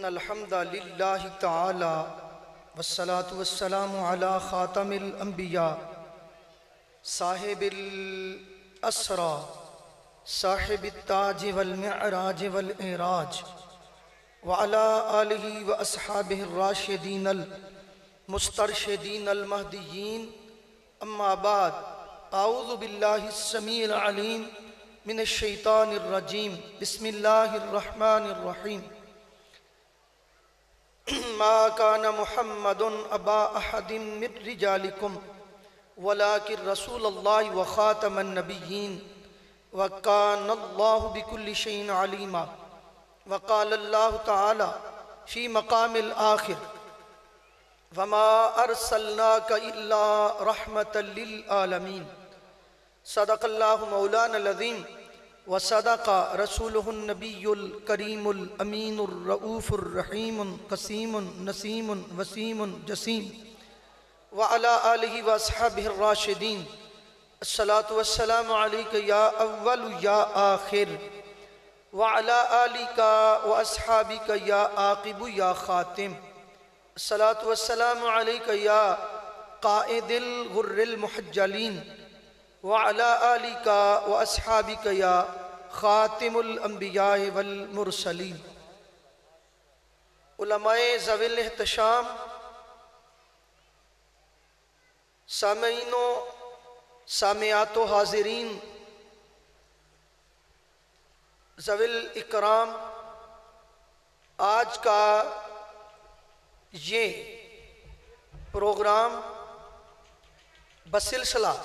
इन्नल हम्दलिल्लाहि तआला वस्सलातु वस्सलामु अला खातमिल अंबिया साहिबिल अस्रा साहिबित ताज वल मिअराज वल इराज व अला आलिहि व अस्हाबिहि राशिदीनल मुस्तरशिदीनल महदियीन अम्मा बाद आऊज़ु बिल्लाहिस समीइल अलीम मिनश शैतानिर रजीम बिस्मिल्लाहिर रहमानिर रहीम मा काना मुहम्मदुन अबा अहदिम मिन रिजालिकुम वलाकिन रसूलुल्लाहि व खातमन नबिय्यीन व कानल्लाहु बिकुल्लि शैइन अलीमा व क़ालल्लाहु तआला फ़ी मक़ामिल आखिर वमा अर्सलनाका इल्ला रहमतल लिल आलमीन सदक़ल्लाहु मौलानल अज़ीम व सदक़ रसूलुहुन नबियुल करीमुल अमीनुर रऊफ़ुर रहीमुन क़सीमुन नसीमुन वसीमुन जसीम व अला आलिहि व अस्हाबिहि राशिदीन अस्सलातु वस्सलामु अलैका या अव्वल या आखिर व अला आलिका व अस्हाबिका या आक़िब या ख़ातिम अस्सलातु वस्सलामु अलैका या क़ाइदिल गुर्रिल मुहज्जलीन व अला आलिका व अस्हाबिका या ख़ातिमुल अंबिया वल मुरसलीन। उलमाए ज़विल इहतिशाम, सामीनो सामियातो हाज़िरीन, ज़विल इकराम, आज का ये प्रोग्राम बसिलसिला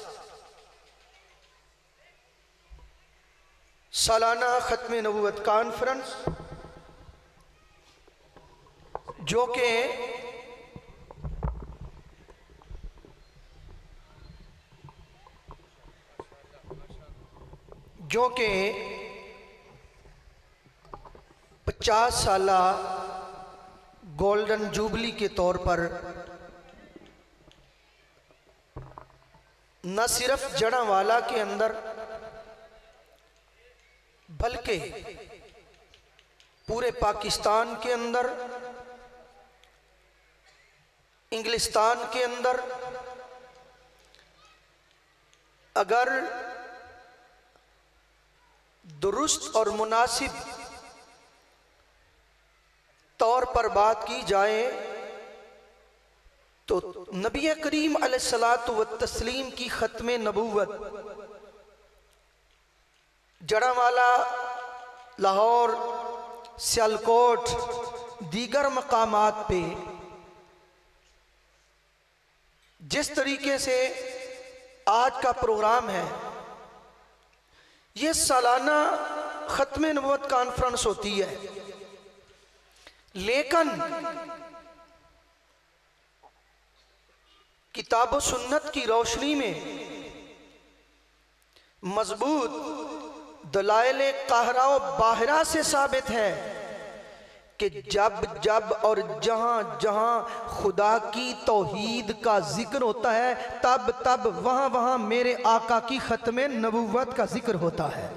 सालाना ख़त्म नबूवत कॉन्फ्रेंस जो कि 50 साला गोल्डन जुबली के तौर पर न सिर्फ जड़ांवाला के अंदर बल्कि पूरे पाकिस्तान के अंदर, इंग्लिस्तान के अंदर अगर दुरुस्त और मुनासिब तौर पर बात की जाए तो नबी करीम अलैहिस्सलातु व तस्लीम की ख़त्म नबूवत जड़ांवाला, लाहौर, सियालकोट, दीगर मकामात पे जिस तरीके से आज का प्रोग्राम है, ये सालाना ख़त्म नबूवत कॉन्फ्रेंस होती है, लेकिन किताब व सुन्नत की रोशनी में मजबूत दलाइल काहरा व बाहरा से साबित है कि जब जब और जहां जहां खुदा की तौहीद का जिक्र होता है तब तब वहां वहां मेरे आका की ख़त्म नबूवत का जिक्र होता है।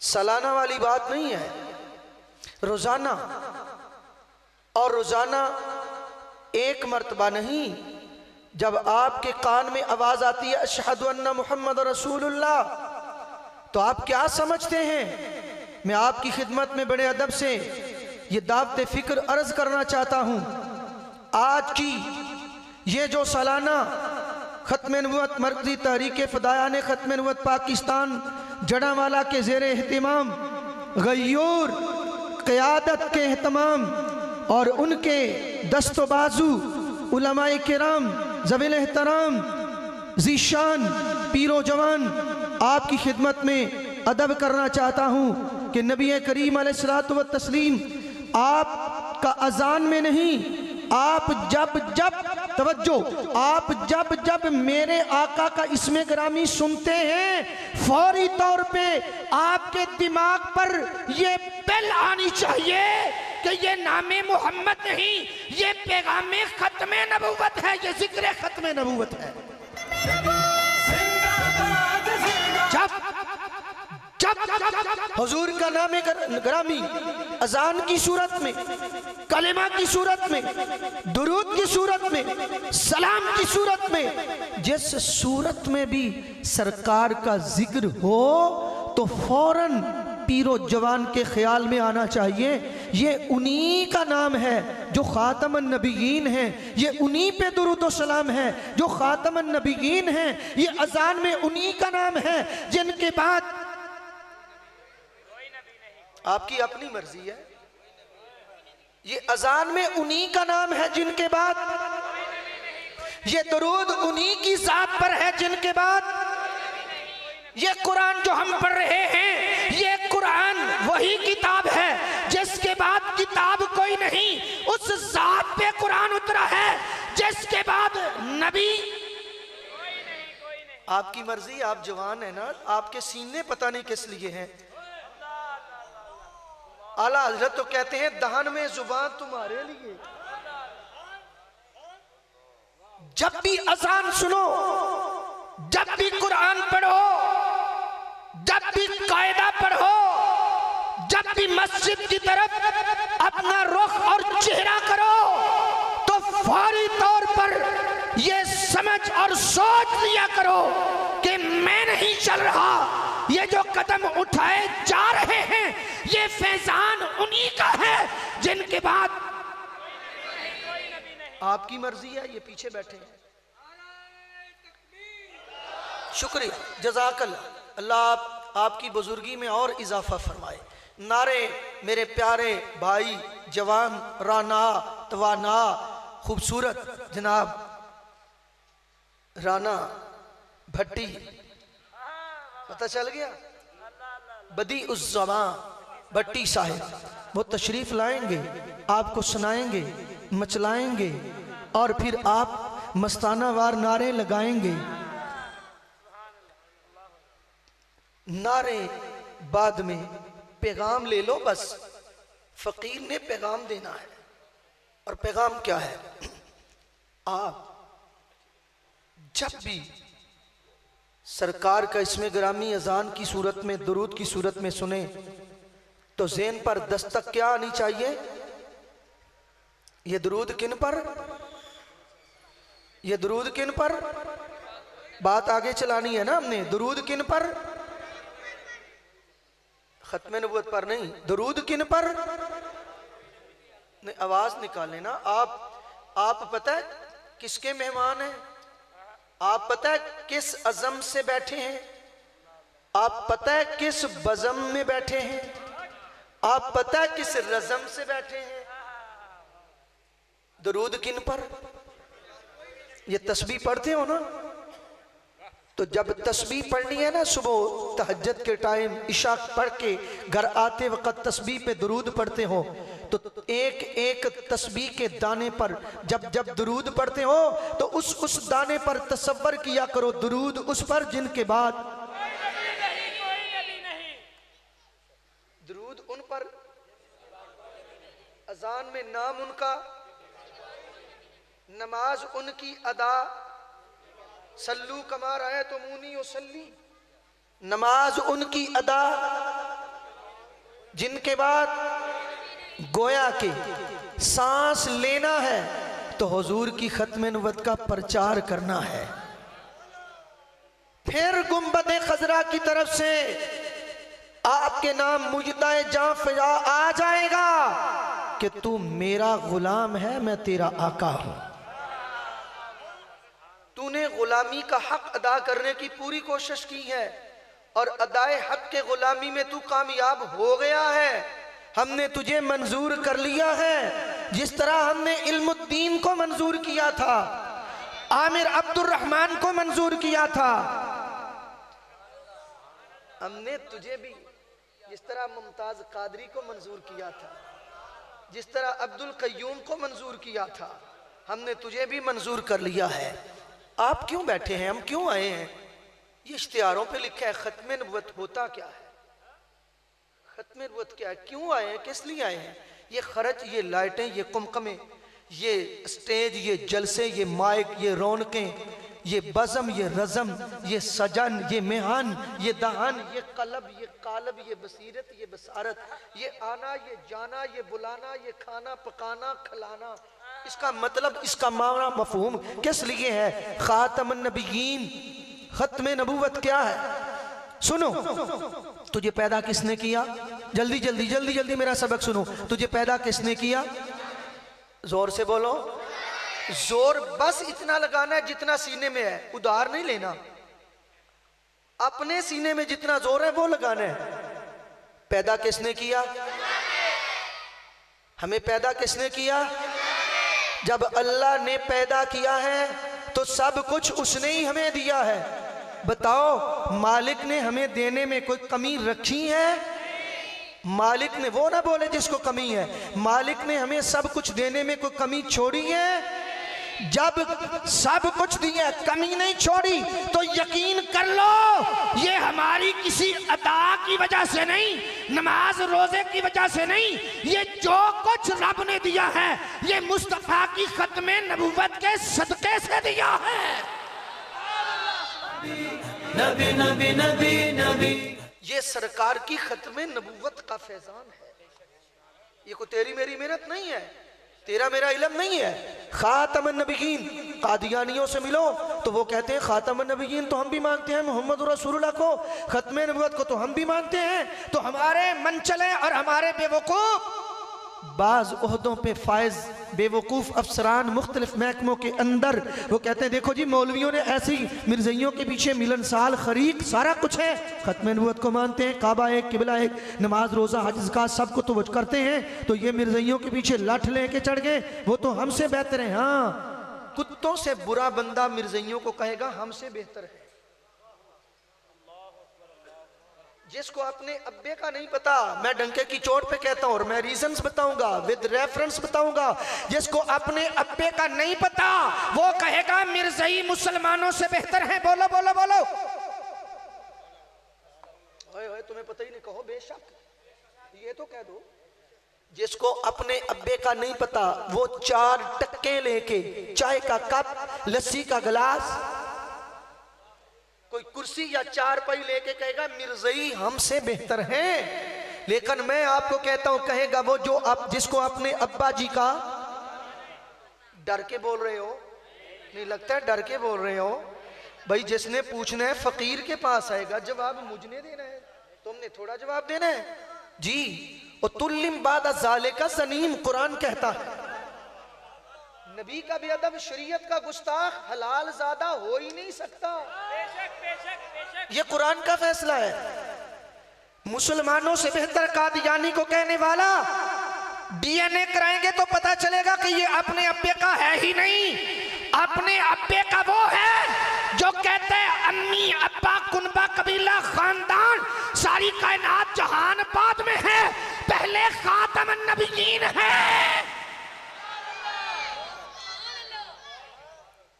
सालाना वाली बात नहीं है, रोजाना, और रोजाना एक मर्तबा नहीं। जब आपके कान में आवाज आती है अशहदु अन्ना मुहम्मद रसूलुल्लाह, तो आप क्या समझते हैं? मैं आपकी खिदमत में बड़े अदब से ये दावत फिक्र अर्ज करना चाहता हूँ। आज की ये जो सालाना ख़त्म नबूवत मरकज़ी तहरीक फ़दायान ख़त्म नबूवत पाकिस्तान जड़ांवाला के ज़ेर एहतिमाम गयूर क़यादत के एहतमाम और उनके दस्तो बाजू उलमाए किराम ज़विल एहतराम ज़ीशान पीरो जवान आपकी खिदमत में अदब करना चाहता हूँ कि नबी करीम अलैहिस्सलातु व तस्लीम आपका अजान में नहीं, आप जब जब तवज्जो, आप जब जब मेरे आका का इस्मे ग्रामी सुनते हैं फौरी तौर पे आपके दिमाग पर ये बेल आनी चाहिए कि ये नामे मोहम्मद नहीं, ये पैगामे ख़त्म नबूवत है, ये जिक्र ख़त्म नबूवत है। जब जब हुजूर का नाम ग्रामी अजान की सूरत में, कलेमा की सूरत में, दुरूद की सूरत में, सलाम की सूरत में, जिस सूरत में भी सरकार का जिक्र हो तो फौरन पीरो जवान के ख्याल में आना चाहिए, ये उन्हीं का नाम है जो खातमन नबीयीन है, ये उन्हीं पे दुरूद व सलाम है जो खातमन नबीयीन है, ये अजान में उन्हीं का नाम है जिनके बाद आपकी अपनी मर्जी है, ये अजान में उन्हीं का नाम है जिनके बाद, ये दुरूद उन्हीं की जात पर है जिनके बाद, ये कुरान जो हम पढ़ रहे हैं, ये कुरान वही किताब है जिसके बाद किताब कोई नहीं, उस जात पे कुरान उतरा है जिसके बाद नबी। आपकी मर्जी, आप जवान है ना, आपके सीने पता नहीं किस लिए हैं। आला हजरत तो कहते हैं दहन में जुबान तुम्हारे लिए। जब भी अजान सुनो, जब भी कुरान पढ़ो, जब भी कायदा पढ़ो, जब भी मस्जिद की तरफ अपना रुख और चेहरा करो तो फौरी तौर पर यह समझ और सोच लिया करो कि मैं नहीं चल रहा, ये जो कदम उठाए जा रहे हैं ये फैजान उन्हीं का है जिनके बाद आपकी मर्जी है, ये पीछे बैठे हैं। शुक्रिया, जज़ाकल्लाह, अल्लाह आपकी बुजुर्गी में और इजाफा फरमाए। नारे मेरे प्यारे भाई जवान राना तवाना खूबसूरत जनाब राना भट्टी, पता चल गया, बदी उस ज़मां भट्टी साहिब, वो तशरीफ लाएंगे, आपको सुनाएंगे, मचलाएंगे और फिर आप मस्ताना वार नारे लगाएंगे। नारे बाद में पैगाम ले लो, बस फकीर ने पैगाम देना है। और पैगाम क्या है? आप जब भी सरकार का इसमें ग्रामी अजान की सूरत में, दुरूद की सूरत में सुने तो ज़हन पर दस्तक क्या आनी चाहिए? ये दुरूद किन पर, ये दुरूद किन पर, बात आगे चलानी है ना हमने। दुरूद किन पर? खत्मे नबूवत पर नहीं, दुरूद किन पर? नहीं, आवाज निकालें ना आप पता है किसके मेहमान हैं? आप पता है किस अज़म से बैठे हैं? आप पता है किस बज़म में बैठे हैं? आप पता है किस रज़म से बैठे हैं? दुरूद किन पर? ये तस्बीह पढ़ते हो ना, तो जब तस्बीह पढ़नी है ना, सुबह तहज्जुद के टाइम इशा पढ़ के घर आते वक्त तस्बीह पे दुरूद पढ़ते हो, तो एक एक तस्बीह के दाने पर जब जब दुरूद पढ़ते हो तो उस दाने पर तसव्वुर किया करो दुरूद उस पर जिनके बाद दुरूद उन पर, अजान में नाम उनका, नमाज उनकी अदा, सल्लू कमा रहे तो मुनी उसल्ली, नमाज उनकी अदा, जिनके बाद गोया के सांस लेना है तो हुजूर की खत्म नबुव्वत का प्रचार करना है। फिर गुंबद खजरा की तरफ से आपके नाम मुजदाए जां फजा आ जाएगा कि तू मेरा गुलाम है, मैं तेरा आका हूं। तूने गुलामी का हक अदा करने की पूरी कोशिश की है और अदाए हक के गुलामी में तू कामयाब हो गया है। हमने तुझे मंजूर कर लिया है, जिस तरह हमने इल्मुद्दीन को मंजूर किया था, आमिर अब्दुर्रहमान को मंजूर किया था। हमने तुझे भी जिस तरह मुमताज कादरी को मंजूर किया था, जिस तरह अब्दुल कय्यूम को मंजूर किया था, हमने तुझे भी मंजूर कर लिया है। आप क्यों बैठे हैं? हम क्यों आए हैं? ये इश्तिहारों पे लिखा है खत्म नबुव्वत होता क्या है, खत्म नबुव्वत क्या है, क्यों आए हैं, किस लिए आए हैं? ये खर्च, ये लाइटें, ये कुमकमे, ये स्टेज, ये जलसे, ये माइक, ये रौनकें, ये बज़म, ये रज़म, ये सजन, ये मेहन, ये दहन, ये कलब, ये कालब, ये बसीरत, ये बसारत, ये आना, ये जाना, ये बुलाना, ये खाना पकाना खिलाना, इसका मतलब, इसका माना, मफहूम किस लिए है? खातमुन नबिय्यीन, खत्म नबूवत क्या है? सुनो, तुझे पैदा किसने किया? जल्दी जल्दी जल्दी जल्दी मेरा सबक सुनो। तुझे पैदा किसने किया? जोर से बोलो। जोर बस इतना लगाना है जितना सीने में है, उधार नहीं लेना। अपने सीने में जितना जोर है वो लगाना है। पैदा किसने किया? हमें पैदा किसने किया? जब अल्लाह ने पैदा किया है तो सब कुछ उसने ही हमें दिया है। बताओ, मालिक ने हमें देने में कोई कमी रखी है? मालिक ने, वो ना बोले जिसको कमी है, मालिक ने हमें सब कुछ देने में कोई कमी छोड़ी है? जब सब कुछ दिया, कमी नहीं छोड़ी, तो यकीन कर लो ये हमारी किसी अदा की वजह से नहीं, नमाज रोजे की वजह से नहीं, ये जो कुछ रब ने दिया है ये मुस्तफा की खत्मे नबूवत के सदके से दिया है। नबी नबी नबी नबी, ये सरकार की खत्मे नबूवत का फैजान है। ये कोई तेरी मेरी मेहनत नहीं है, तेरा मेरा इल्म नहीं है। खातमुन नबिय्यीन, कादियानियों से मिलो तो वो कहते हैं खातमुन नबिय्यीन तो हम भी मानते हैं, मोहम्मद रसूलुल्लाह को, खत्मे नबूवत को तो हम भी मानते हैं। तो हमारे मन चले और हमारे बेवकूफ बाज ओहदों पे फायज बेवकूफ़ अफसरान मुख्तलिफ महकमों के अंदर वो कहते हैं देखो जी मौलवियों ने ऐसी मिर्ज़इयों के पीछे मिलनसाल खरीक सारा कुछ है, खत्म नबूवत को मानते हैं, काबा एक, किबला एक, नमाज रोज़ा हज ज़कात सब को तो वो करते हैं, तो ये मिर्ज़इयों के पीछे लठ लेके चढ़ गए, वो तो हमसे बेहतर है। हाँ, कुत्तों से बुरा बंदा मिर्ज़इयों को कहेगा हमसे बेहतर है। जिसको अपने अब्बे का नहीं पता, मैं डंके की चोट पे कहता हूं और मैं रीजंस बताऊंगा, विद रेफरेंस बताऊंगा। जिसको अपने अब्बे का नहीं पता वो कहेगा मिर्ज़ई मुसलमानों से बेहतर है। बोलो बोलो बोलो। ओए ओए, तुम्हें पता ही नहीं, कहो बेशक, ये तो कह दो। जिसको अपने अब्बे का नहीं पता वो 4 टक्के लेके चाय का कप, लस्सी का गिलास, कोई कुर्सी या 4 पाई लेके कहेगा मिर्ज़ई हमसे बेहतर है। लेकिन मैं आपको कहता हूं, कहेगा वो जो आप जिसको अपने अब्बा जी का, डर के बोल रहे हो, नहीं लगता है डर के बोल रहे हो भाई। जिसने पूछना है फकीर के पास आएगा, जवाब मुझने देना है, तुमने थोड़ा जवाब देना है जी। और तुल्लिम बाद ज़ाले का सनीम, कुरान कहता है। नबी का बेअदब, शरीयत का गुस्ताख हलाल ज़्यादा हो ही नहीं सकता। ये कुरान का फैसला है। मुसलमानों से बेहतर कादियानी को कहने वाला डीएनए कराएंगे तो पता चलेगा कि ये अपने अब्बे का है ही नहीं। अपने अब्बे का वो है जो कहते हैं अम्मी अब्बा कुनबा कबीला खानदान सारी कायनात जहान बाद में है, पहले खातमुन नबिय्यीन है।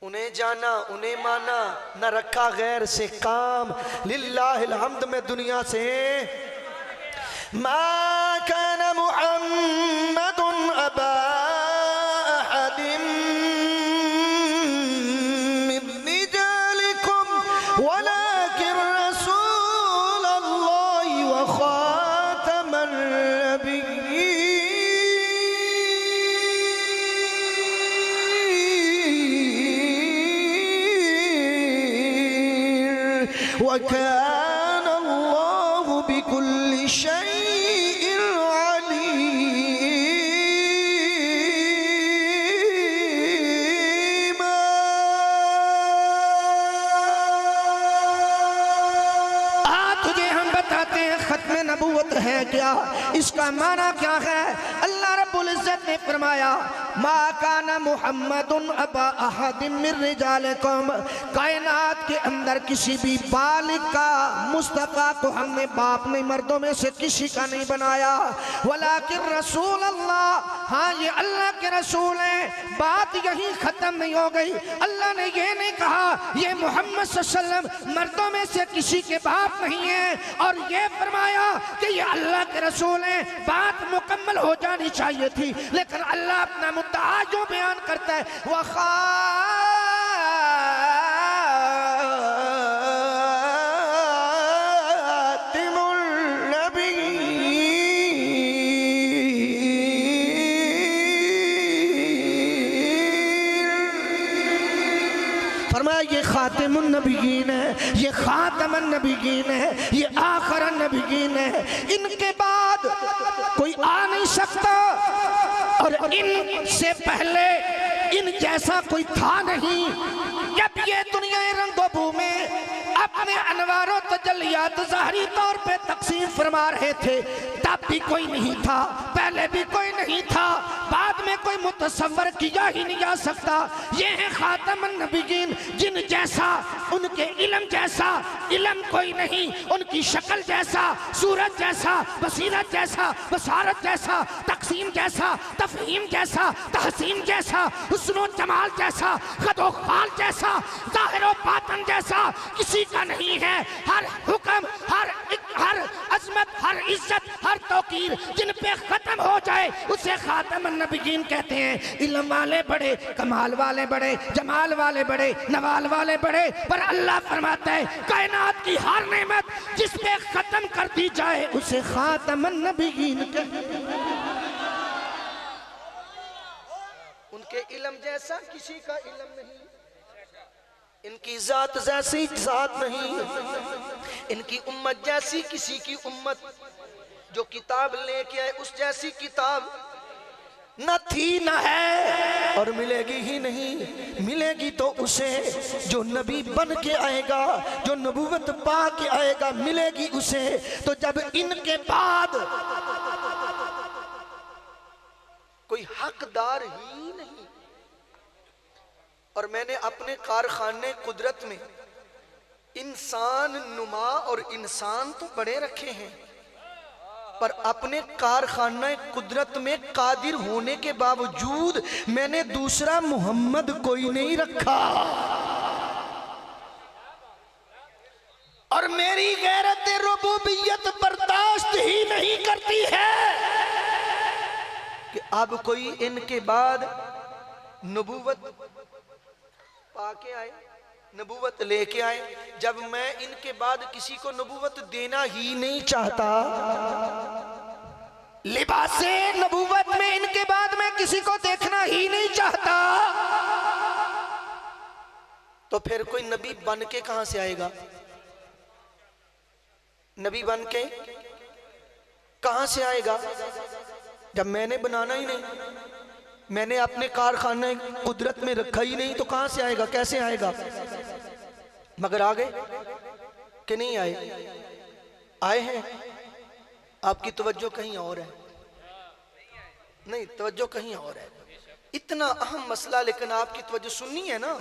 उन्हें जाना उन्हें माना, न रखा गैर से काम, लिल्लाहिल हम्द में दुनिया से। मा काना मुहम्मदुन अबा अहदिम मिन रिजालिकुम वलाकिन रसूलल्लाहि व खातमुन नबिय्यीन। वकान अल्लाहु बिकुल्लि शैइन अलीमा। तुझे हम बताते हैं खत्म नबूवत है क्या, इसका माना क्या है। अल्लाह रब्बुल इज्जत ने फरमाया मा काना मुहम्मदुन अबा अहदिम मिन रिजालिकुम, कायनात के अंदर किसी भी बालिग का, मुस्तफ़ा को हमने बाप नहीं मर्दों में से किसी का नहीं बनाया। वलाकिन रसूल अल्लाह, हाँ ये अल्लाह के रसूल हैं। बात यही खत्म नहीं हो गई। अल्लाह ने ये नहीं कहा ये मोहम्मद सल्लल्लाहु अलैहि वसल्लम मर्दों में से किसी के बाप नहीं है और ये फरमाया कि ये अल्लाह के रसूल हैं। बात मुकम्मल हो जानी चाहिए थी, लेकिन अल्लाह अपना मुद्दा जो बयान करता है वह ये खातिमुन नबीयीन है, ये खातमुन नबीयीन है, ये आखिरुन नबीयीन है। इनके बाद कोई आ नहीं सकता और इनसे पहले इन जैसा कोई था नहीं। जब ये दुनिया रंगोबू में अपने अनवारों तजल्लियात ज़ाहिरी तौर पे तकसीम फरमा रहे थे, तब भी कोई नहीं था, पहले भी कोई नहीं था, बाद में कोई मुतसव्वर किया ही नहीं जा सकता। ये है खातमुन नबीयीन, जिन जैसा, उनके इल्म जैसा इल्म कोई नहीं, उनकी शक्ल जैसा, सूरत जैसा, बसीरत जैसा, बसारत जैसा, तकसीम जैसा, तफहीम जैसा, तहसीन जैसा, हुस्न जमाल जैसा, कदो खाल जैसा, ज़ाहिर बातन जैसा किसी का नहीं है। हर हुक्म, हर अजमत, हर इज्जत, हर तौकीर जिन पे खत्म हो जाए उसे खातमुन नबीयीन कहते हैं। इल्म वाले बड़े, कमाल वाले बड़े, जमाल वाले बड़े, नवाल वाले बड़े, पर अल्लाह फरमाता है कायनात की हर नेमत जिस पे खत्म कर दी जाए उसे खातमुन नबीयीन कहते हैं। उनके इल्म जैसा किसी का इल्म नहीं, इनकी जात जैसी जात नहीं, इनकी उम्मत जैसी किसी की उम्मत, जो किताब लेके आए उस जैसी किताब न थी न है और मिलेगी ही नहीं। मिलेगी तो उसे जो नबी बन के आएगा, जो नबूवत पा के आएगा, मिलेगी उसे। तो जब इनके बाद कोई हकदार ही नहीं, और मैंने अपने कारखाने कुदरत में इंसान नुमा और इंसान तो बड़े रखे हैं, पर अपने कारखाना कुदरत में कादिर होने के बावजूद मैंने दूसरा मोहम्मद कोई नहीं रखा। और मेरी गैरत रुबूबियत बर्दाश्त ही नहीं करती है कि अब कोई इनके बाद नबूवत पाके आए, नबूवत लेके आए, जब मैं इनके बाद किसी को नबूवत देना ही नहीं चाहता। लिबासे नबूवत में इनके बाद मैं किसी को देखना ही नहीं चाहता, तो फिर कोई नबी बन के कहां से आएगा? नबी बन के कहां से आएगा जब मैंने बनाना ही नहीं, मैंने अपने कारखाने कुदरत में रखा ही नहीं, तो कहां से आएगा, कैसे आएगा? मगर आ गए कि नहीं आए? आए हैं। आपकी तवज्जो कहीं और है, नहीं तवज्जो कहीं और है। इतना अहम मसला, लेकिन आपकी तवज्जो सुननी है ना।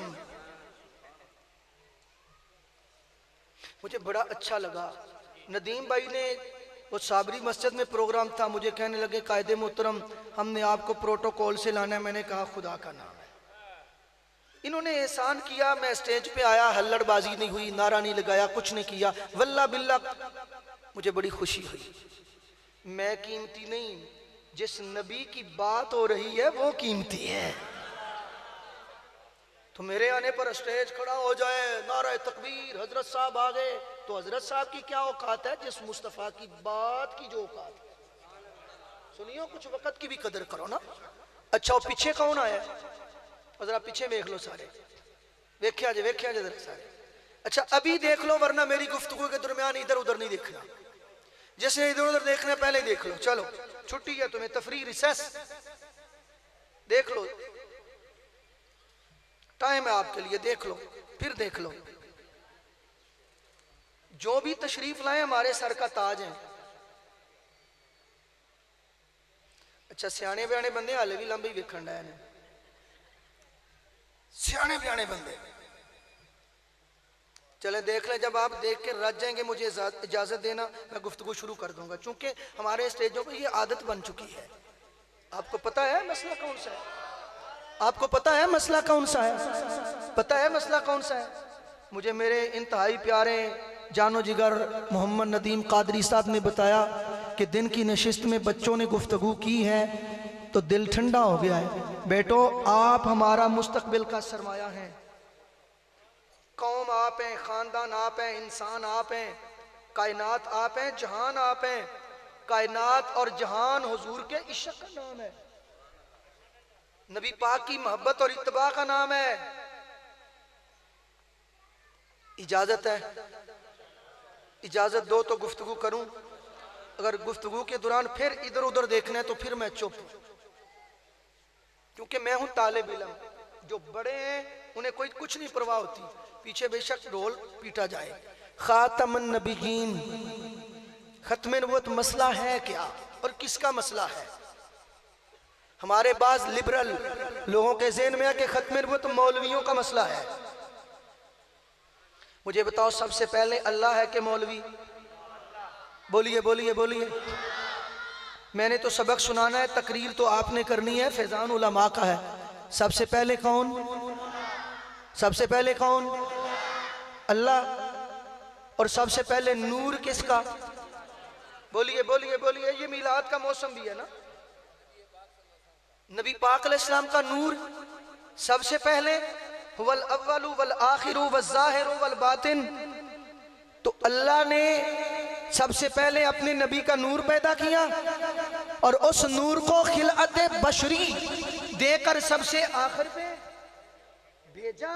मुझे बड़ा अच्छा लगा, नदीम भाई ने वो साबरी मस्जिद में प्रोग्राम था, मुझे कहने लगे कायदे मोहतरम हमने आपको प्रोटोकॉल से लाना है। मैंने कहा खुदा का नाम है, इन्होंने एहसान किया, मैं स्टेज पे आया, हल्लड़बाजी नहीं हुई, नारा नहीं लगाया, कुछ नहीं किया, वल्ला बिल्ला मुझे बड़ी खुशी हुई। मैं कीमती नहीं, जिस नबी की बात हो रही है वो कीमती है। तो मेरे आने पर स्टेज खड़ा हो जाए, नारा तकबीर, हजरत साहब आ गए, तो हजरत साहब की क्या औकात है जिस मुस्तफ़ा की बात की जो औकात है। सुनियो, कुछ वक्त की भी कदर करो ना। अच्छा, और पीछे कौन आया? जरा पीछे देख लो सारे, वेख्या जे जरा सारे। अच्छा अभी देख लो, वरना मेरी गुफ्तगू के दरमियान इधर उधर नहीं देखना। जैसे इधर उधर देखना पहले देख लो। चलो छुट्टी है तुम्हें, तफरी रिसेस देख लो, टाइम है आपके लिए, देख लो, फिर देख लो। जो भी तशरीफ लाए हमारे सर का ताज है। अच्छा, सियाने बयाने बंदे हाले भी लंबी वेखण डे ने, सियाने बयाने बंदे। चले देख ले, जब आप देख के रज जाएंगे मुझे इजाजत देना, मैं गुफ्तगू शुरू कर दूंगा, क्योंकि हमारे स्टेजों पर ये आदत बन चुकी है। आपको पता है मसला कौन सा है? आपको पता है मसला कौन सा है? पता है मसला कौन सा है? मुझे मेरे इंतहाई प्यारे जानो जिगर मोहम्मद नदीम कादरी साहब ने बताया कि दिन की नशिस्त में बच्चों ने गुफ्तगू की है तो दिल ठंडा हो गया है। बेटो आप हमारा मुस्तकबिल का सरमाया हैं। कौम आप हैं, ख़ानदान आप हैं, इंसान आप हैं, कायनात आप हैं, जहान आप हैं। कायनात और जहान हुजूर के इश्क का नाम है, नबी पाक की मोहब्बत और इत्तबा का नाम है। इजाजत है, इजाजत दो तो गुफ्तगू करूं, अगर गुफ्तगू के दौरान फिर इधर उधर देखना है तो फिर मैं चुप, क्योंकि मैं हूं तालिब इल्म। जो बड़े हैं उन्हें कोई कुछ नहीं परवाह होती, पीछे बेशक ढोल पीटा जाए। खातमुन नबीयीन, खत्म नबूवत मसला है क्या और किसका मसला है? हमारे बाज लिबरल लोगों के ज़हन में है कि खत्म नबूवत मौलवियों का मसला है। मुझे बताओ सबसे पहले अल्लाह है कि मौलवी? बोलिए बोलिए बोलिए। मैंने तो सबक सुनाना है, तकरीर तो आपने करनी है, फैजान उलमा का है। सबसे पहले कौन? सबसे पहले कौन? अल्लाह। और सबसे पहले नूर किसका? बोलिए बोलिए बोलिए। ये मिलाद का मौसम भी है ना, नबी पाक अलैहिस्सलाम का नूर सबसे पहले। वल अव्वलु वल आखिरु वल ज़ाहिरु वल बातिन। तो अल्लाह ने सबसे पहले अपने नबी का नूर पैदा किया और उस नूर को खिलअत बशरी देकर सबसे आखिर पे भेजा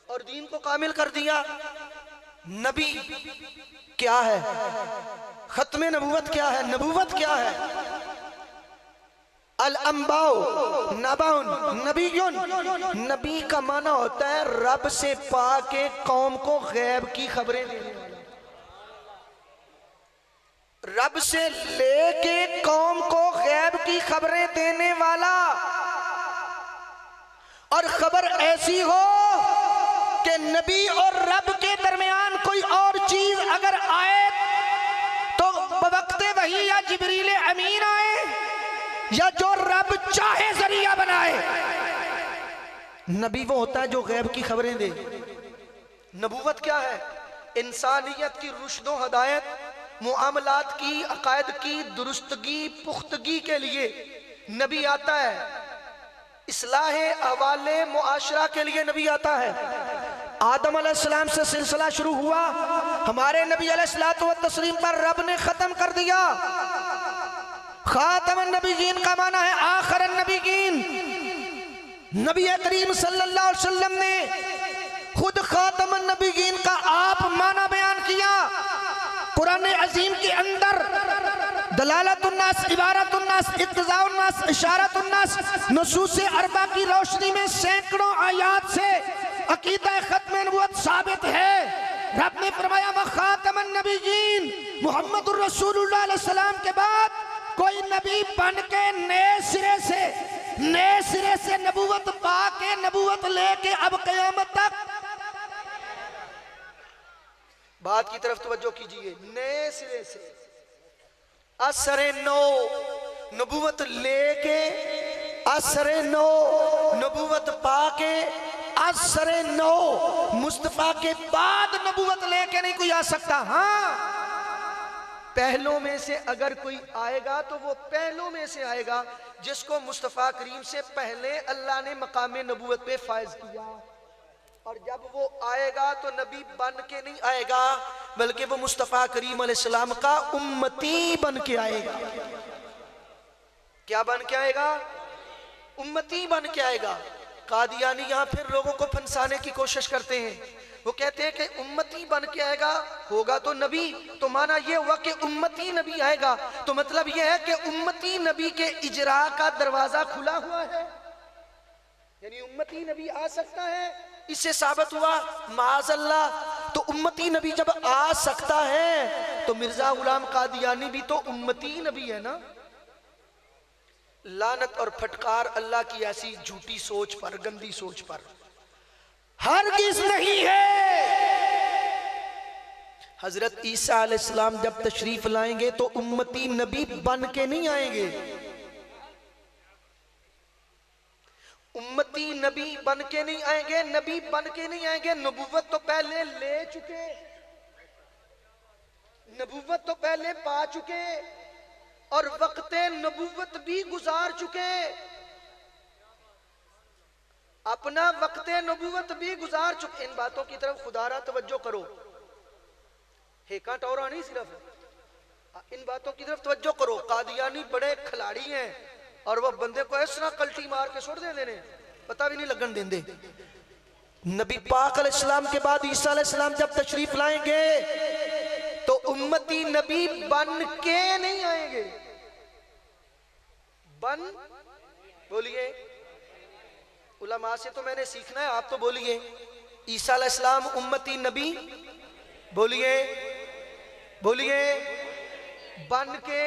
और दीन को कामिल कर दिया। नबी क्या है? खत्म नबूवत क्या है? नबूवत क्या है? अल अंबाउ नबाउन नबीयुन। नबी का माना होता है रब से पाके कौम को गैब की खबरें देने वाला, रब से लेके कौम को गैब की खबरें देने वाला। और खबर ऐसी हो कि नबी और रब के दरमियान कोई और चीज अगर आए तो बवक्ते वही या जिब्रील अमीन आए या जो रब चाहे जरिया बनाए। नबी वो होता है जो गैब की खबरें दे। नबूवत क्या है? इंसानियत की रुश्दो हदायत, मुआमलात की, अकायद की दुरुस्तगी पुख्तगी के लिए नबी आता है। इस्लाहे अहवाले मुआशरा के लिए नबी आता है। आदम अलैहिस्सलाम से सिलसिला शुरू हुआ, हमारे नबी अलैहिस्सलातु व तस्लीम पर रब ने खत्म कर दिया। खातमुन नबीयीन का माना है आखिरुन नबीयीन। नबी करीम सल्लल्लाहु अलैहि वसल्लम ने खुद खातमुन नबीयीन का आप माना बयान किया। कुरान अजीम के अंदर दलालतुन्नास, इबारतुन्नास, इक्तिज़ाउन्नास, इशारतुन्नास, नुसूस अरबा की रोशनी में सैकड़ों आयात से अकीदा खत्म नबूवत साबित है। रब ने फरमाया व खातमुन नबीयीन, मुहम्मदुर रसूलुल्लाह अलैहि सलाम के बाद कोई नबी बन के नए सिरे से नबूवत पा के नबूवत लेके अब क़यामत तक। बात की तरफ तवज्जो कीजिए। नए सिरे से असरे नो नबूवत लेके, असरे नो नबूवत पाके, असरे नो मुस्तफा के बाद नबूवत लेके नहीं कोई आ सकता। हाँ, पहलों में से अगर कोई आएगा तो वो पहलों में से आएगा जिसको मुस्तफा करीम से पहले अल्लाह ने मकाम नबूवत पे फायज किया। और जब वो आएगा तो नबी बन के नहीं आएगा, बल्कि वो मुस्तफ़ा करीम अलैहिस्सलाम का उम्मती बन के आएगा। क्या बन के आएगा? उम्मती बन के आएगा। कादियानी यहाँ फिर लोगों को फंसाने की कोशिश करते हैं। वो कहते हैं कि उम्मती बन के आएगा, होगा तो नबी, तो माना ये हुआ कि उम्मती नबी आएगा, तो मतलब ये है कि उम्मती नबी के इजरा का दरवाजा खुला हुआ है, यानी उम्मती नबी आ सकता है। इससे साबित हुआ माज़अल्लाह, तो उम्मती नबी जब आ सकता है तो मिर्जा गुलाम कादियानी भी तो उम्मती नबी है ना। लानत और फटकार अल्लाह की ऐसी झूठी सोच पर, गंदी सोच पर हरगिज़ नहीं है। हजरत ईसा अलैहिस्सलाम जब तशरीफ लाएंगे तो उम्मती नबी बन के नहीं आएंगे, उम्मती नबी बन के नहीं आएंगे, नबी बन के नहीं आएंगे। नबूवत तो पहले ले चुके, नबूवत तो पहले पा चुके, और वक्त नबूवत भी गुजार चुके, अपना वक्त नबूवत भी गुजार चुके। इन बातों की तरफ खुदारा तवज्जो करो, हेका टोरा नहीं सिर्फ, इन बातों की तरफ तवज्जो करो। कादियानी बड़े खिलाड़ी हैं और वह बंदे को इस तरह कल्टी मार के छोड़ देने, पता भी नहीं लगन देंदे। नबी पाक अलैहिस्सलाम के बाद ईसा अलैहिस्सलाम जब तशरीफ लाएंगे तो उम्मती नबी बन के नहीं आएंगे, बन, बोलिए, उलमा से तो मैंने सीखना है, आप तो बोलिए। ईसा अलैहिस्सलाम उम्मती नबी, बोलिए बोलिए, बन के।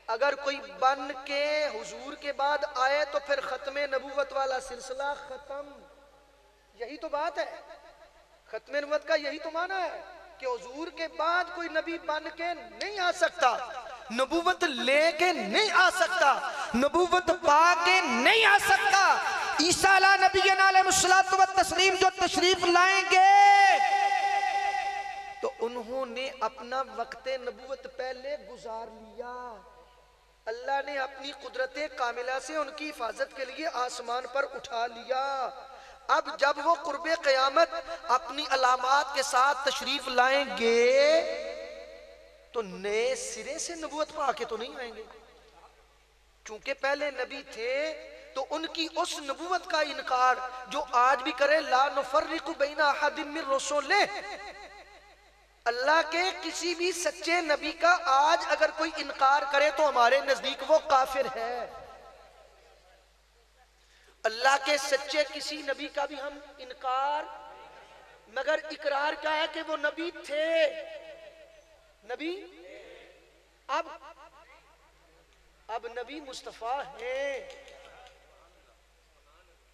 अगर कोई बन के हुजूर के बाद आए तो फिर खत्म नबूवत वाला सिलसिला खत्म। यही तो बात है, खत्म नबूवत का यही तो माना है कि हुजूर के बाद कोई नबी बन के नहीं आ सकता, नबूवत लेके नहीं आ सकता, नबूवत पाके नहीं आ सकता। ईसा अला नबीना अलैहिस्सलातु व तस्लीम जो तशरीफ लाएंगे तो उन्होंने अपना वक्त नबूवत पहले गुजार लिया। अल्लाह ने अपनी कुदरत कामिला से उनकी हिफाजत के लिए आसमान पर उठा लिया। अब जब वो कुर्बे क़यामत अपनी अलामात के साथ तशरीफ लाएंगे तो नए सिरे से नबूवत पा के तो नहीं आएंगे, चूंकि पहले नबी थे तो उनकी उस नबूवत का इनकार जो आज भी करे, ला नुफर्रिकु बैना अहदिम मिर रुसूलिह, अल्लाह के किसी भी सच्चे नबी का आज अगर कोई इनकार करे तो हमारे नजदीक वो काफिर है। अल्लाह के सच्चे किसी नबी का भी हम इनकार, मगर इकरार क्या है कि वो नबी थे, नबी अब नबी मुस्तफा है,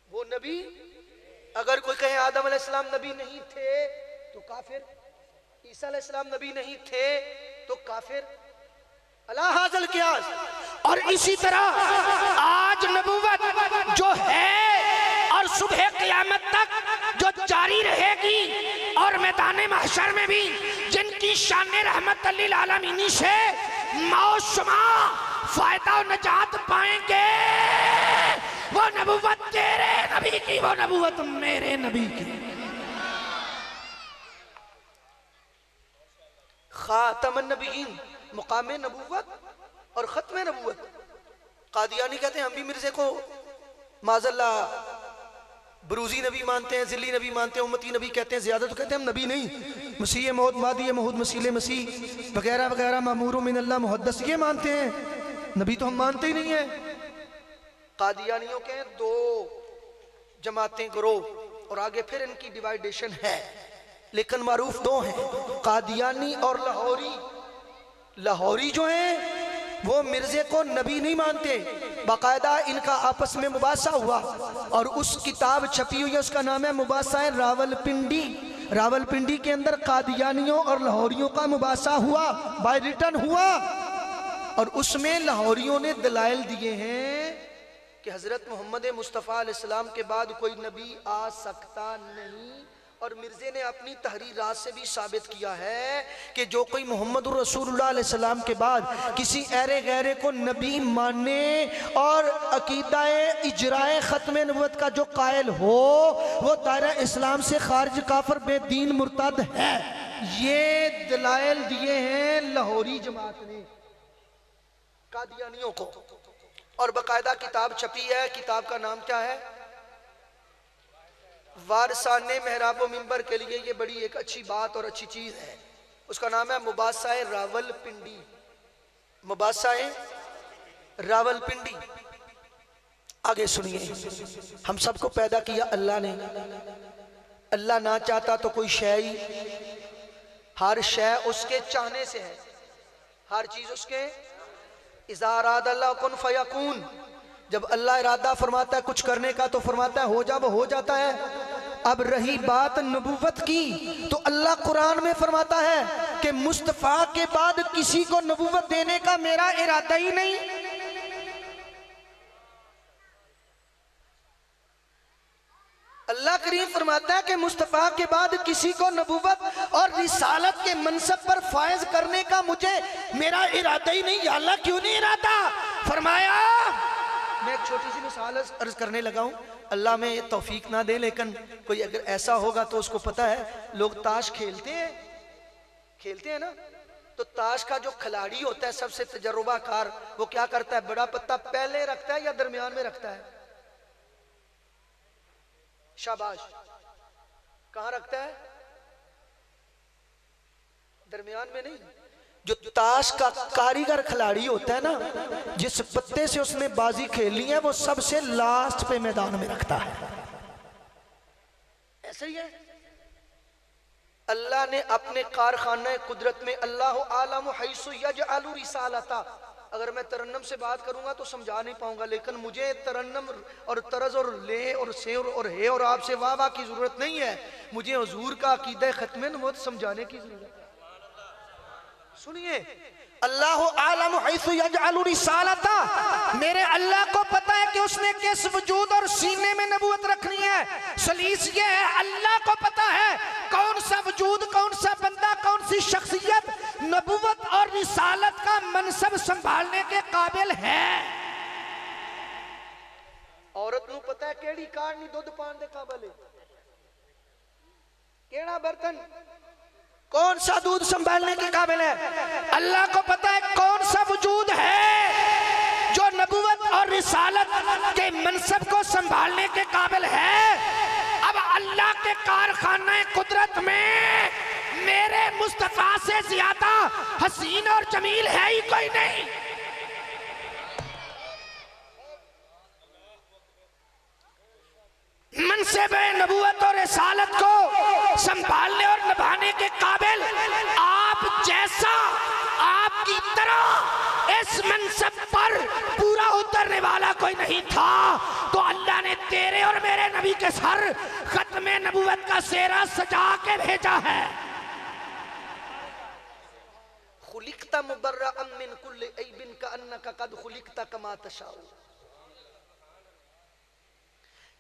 वो नबी। अगर कोई कहे आदम अलैहिस्सलाम नबी नहीं थे तो काफिर, ईसा अलैहिस्सलाम नबी नहीं थे तो काफिर, अला हाज़िल क़ियास। और इसी तरह आज नबूवत जो है और सुबह क़यामत तक जो जारी रहेगी और मैदान महशर में भी जिनकी शान रहमत लिल आलमीन से मौशमा फायदा और नजात पाएंगे, वो नबूवत तेरे नबी की, वो नबूवत मेरे नबी की। खातमुन नबीयीन, मुकाम नबूवत और खत्म नबूवत। कादियानी कहते हैं हम भी मिर्जे को माज़ल्ला बरूजी नबी मानते हैं, जिल्ली नबी मानते हैं, उम्मती नबी कहते हैं, ज़्यादा तो कहते हैं हम नबी नहीं, मसीह मौद, मादी महूद, मसीह मसीह वगैरह वगैरह, मामूर मिनल्लाह मुहद्दस, ये मानते हैं, नबी तो हम मानते ही नहीं है। कादियानियों के दो जमातें, ग्रोह, और आगे फिर इनकी डिवाइडेशन है, लेकिन मारूफ दो हैं, कादियानी और लाहौरी। लाहौरी जो हैं वो मिर्जे को नबी नहीं मानते, बाकायदा इनका आपस में मुबासा हुआ और उस किताब छपी हुई है, उसका नाम है मुबासा रावलपिंडी। रावलपिंडी के अंदर कादियानियों और लाहौरियों का मुबासा हुआ, बाय रिटर्न हुआ, और उसमें लाहौरियों ने दलाइल दिए हैं कि हजरत मोहम्मद मुस्तफ़ा अलैहिस्सलाम के बाद कोई नबी आ सकता नहीं, और मिर्जे ने अपनी तहरीरात से भी साबित किया है कि जो कोई मोहम्मद रसूलुल्लाह अलैहिस्सलाम के बाद किसी ऐरे गैरे को नबी मानने और अकीदाए इजराए ख़त्म नबूवत का जो कायल हो वो दायरा इस्लाम से खारिज काफिर बेदीन मुर्तद है। ये दलाइल दिए हैं लाहौरी जमात ने कादियानियों को, और बाकायदा किताब छपी है। किताब का नाम क्या है? वारसाने मेहराब मिंबर के लिए ये बड़ी एक अच्छी बात और अच्छी चीज है। उसका नाम है मुबासाए रावलपिंडी, मुबासाए रावलपिंडी। आगे सुनिए, हम सबको पैदा किया अल्लाह ने, अल्लाह ना चाहता तो कोई शय ही, हर शय उसके चाहने से है, हर चीज उसके। इज़ा अरादा अल्लाह कुन फयकून, जब अल्लाह इरादा फरमाता है कुछ करने का तो फरमाता है हो जा, वो हो जाता है। अब रही बात नबूवत की, तो अल्लाह कुरान में फरमाता है कि मुस्तफ़ा के बाद किसी को नबूवत देने का मेरा इरादा ही नहीं। अल्लाह करीम फरमाता है कि मुस्तफ़ा के बाद किसी को नबूवत और रिसालत के मनसब पर फायज करने का मुझे मेरा इरादा ही नहीं। या अल्लाह क्यों नहीं इरादा? फरमाया, मैं एक छोटी सी मिसाल अर्ज करने लगा हूँ, अल्लाह में तौफीक ना दे, लेकिन कोई अगर ऐसा होगा तो उसको पता है। लोग ताश खेलते हैं ना, तो ताश का जो खिलाड़ी होता है सबसे तजर्बाकार, वो क्या करता है? बड़ा पत्ता पहले रखता है या दरमियान में रखता है? शाबाश, कहां रखता है? दरमियान में नहीं। जो ताश का कारीगर खिलाड़ी होता है ना, जिस पत्ते से उसने बाजी खेलनी है वो सबसे लास्ट पे मैदान में रखता है। ऐसा ही है। अल्लाह ने अपने कारखाने कुदरत में, अल्लाह आलम हैसु यजअलु रिसालता, अगर मैं तरन्नम से बात करूंगा तो समझा नहीं पाऊंगा, लेकिन मुझे तरन्नम और तरज और ले और से और हे और आपसे वाह वाह की जरूरत नहीं है। मुझे हुजूर का अकीदा खत्म नबूवत समझाने की जरूरत है। सुनिए, अल्लाह आलम हैसु यजअलु रिसालता, मेरे अल्लाह को पता है कि उसने किस वजूद और सीने में नबूवत रखनी है। सलीस ये है, अल्लाह को पता है कौन सा वजूद, कौन सा बंदा, कौन सी शख्सियत नबूवत और रिसालत का मनसब संभालने के काबिल है। औरत नू पता है केड़ी कार नी दुध पान दे काबिल है, केड़ा बर्तन, कौन सा दूध संभालने के काबिल है। अल्लाह को पता है कौन सा वजूद है जो नबूवत और रिसालत के मनसब को संभालने के काबिल है। अब अल्लाह के कारखाने कुदरत में मेरे मुस्तफा से ज्यादा हसीन और जमील है ही कोई नहीं। मनसब नबूवत और रिसालत को संभालने और निभाने के काबिल आप जैसा, आपकी तरह इस मनसब पर पूरा उतरने वाला कोई नहीं था। तो अल्लाह ने तेरे और मेरे नबी के सर खत्मे नबूवत का सेहरा सजा के भेजा है। खुलिकता मुबर्रअन मिन कुल्लि ऐबिन कअन्नका कद खुलिकता कमा तशाउ।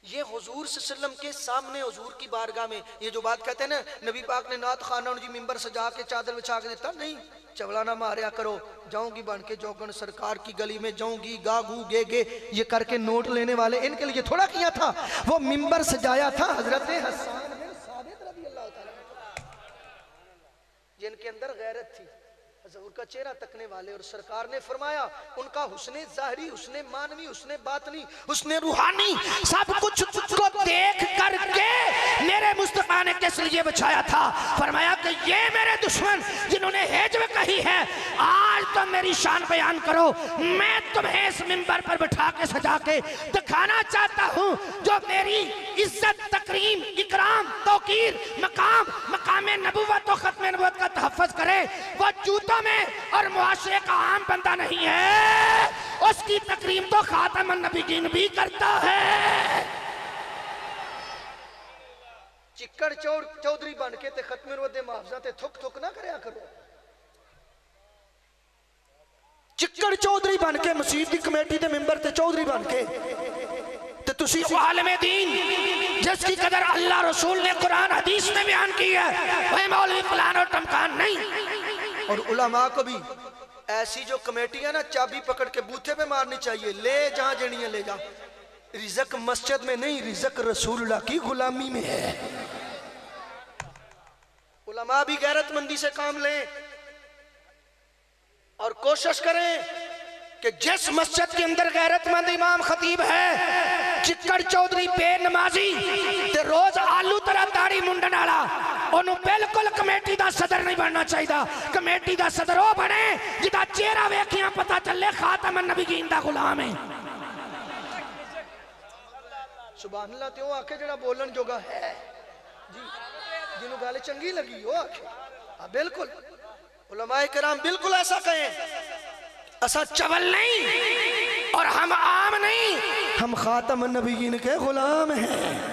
ये हुजूर सल्लल्लाहु अलैहि वसल्लम के सामने, हुजूर की बारगाह में, ये जो बात कहते हैं ना, नबी पाक ने नात खाना जी मिंबर सजा के चादर बिछा के देता नहीं, चवला ना मारिया करो, जाऊंगी बन के जोगन सरकार की गली में जाऊंगी, गागू गे गे ये करके नोट लेने वाले इनके लिए थोड़ा किया था। वो मिंबर सजाया था हजरत हसन बिन साबित रज़ियल्लाहु ताला, जिनके अंदर गैरत थी, हुजूर का चेहरा तकने वाले, और सरकार ने फरमाया उनका हुस्ने ज़ाहिरी, हुस्ने मानवी, हुस्ने बातनी, हुस्ने रूहानी सब कुछ को देख करके मेरे मुस्तफा ने किस लिए बचाया था। फरमाया कि ये मेरे दुश्मन जिन्होंने हिज्र कही है, आज तो मेरी शान बयान करो, मैं तुम्हें इस मिंबर पर बिठा के सजा के दिखाना चाहता हूँ। जो मेरी इज्जत, तकरीम, इकराम, तौकीर, मकाम, मकामे नबूवत और खत्मे नबूवत का तहफ़्फ़ुज़ करे, वो जूतों में और मुआशरे का आम बंदा नहीं है, उसकी तकरीम तो खातमुन नबीयीन भी करता है। चिक्कड़ चौधरी बन के ते खत्मे नबूवत दे मुआवजा ते थुक थुक ना करया करो। चिक्कड़ चौधरी बन के मसीत की कमेटी के मेंबर ते चौधरी बन के ते तुसी आलमे दीन जिसकी कदर अल्लाह रसूल ने कुरान हदीस में बयान की है, वह मौलवी फलान और टमकान नहीं। और उलमा को भी ऐसी जो कमेटियां ना चाबी पकड़ के बूथे पे मारनी चाहिए, ले जहां जनी है ले जा। रिज़्क मस्जिद में नहीं, रिज़्क रसूलुल्लाह की गुलामी में है। उलमा भी गैरतमंदी से काम लें और कोशिश करें कि जिस मस्जिद के अंदर गैरतमंद इमाम खतीब है, चिक्कड़ चौधरी बेनमाजी ते रोज आलू तरह दाढ़ी मुंडन वाला, ओनू बिल्कुल कमेटी दा सदर नहीं बनना चाहिए। कमेटी दा सदर वो बने जिदा चेहरा वेखिया पता चले खातमुन नबीयीन दा गुलाम है। सुभान अल्लाह। ते वो आखे जड़ा बोलन जोगा है जी, जिन्हों गल चंगी लगी वो आखे हाँ बिल्कुल। उलमाए किराम बिल्कुल ऐसा कहें, असा चवल नहीं और हम आम नहीं, हम खातमुन नबीयीन के गुलाम हैं।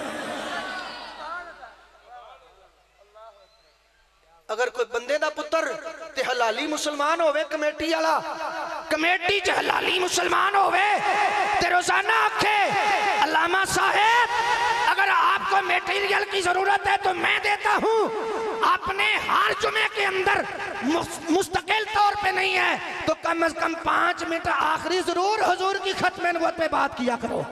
अगर कोई बंदे दा पुत्र ते हलाली मुसलमान होवे, कमेटी वाला कमेटी च हलाली मुसलमान होवे ते रोजाना आखे अल्लामा साहेब अगर आप आपको मटेरियल की जरूरत है तो मैं देता हूं, अपने हर जुमे के अंदर मुस्तकिल तौर पे नहीं है तो कम से कम 5 मिनट आखिरी जरूर हुजूर की खत्म नबूवत पे बात किया करो।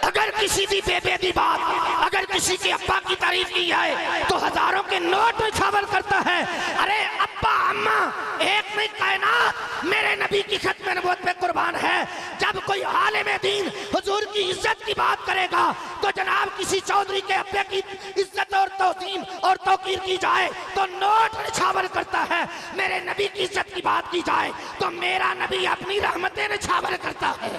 अगर किसी की बेबेदी बात, अगर किसी के अब्बा की तारीफ की जाए तो हजारों के नोट में छावल करता है। अरे अब्बा अम्मा एक नहीं कायनात मेरे नबी की खत्म नबूवत पे कुर्बान है। जब कोई आलिम दीन हुजूर की इज्जत की बात करेगा तो जनाब किसी चौधरी के अब्बे की इज्जत और तौसीन और तौकीर की जाए तो नोट निछावर करता है। मेरे नबी की इज्जत की बात की जाए तो मेरा नबी अपनी रहमतें निछावर करता है।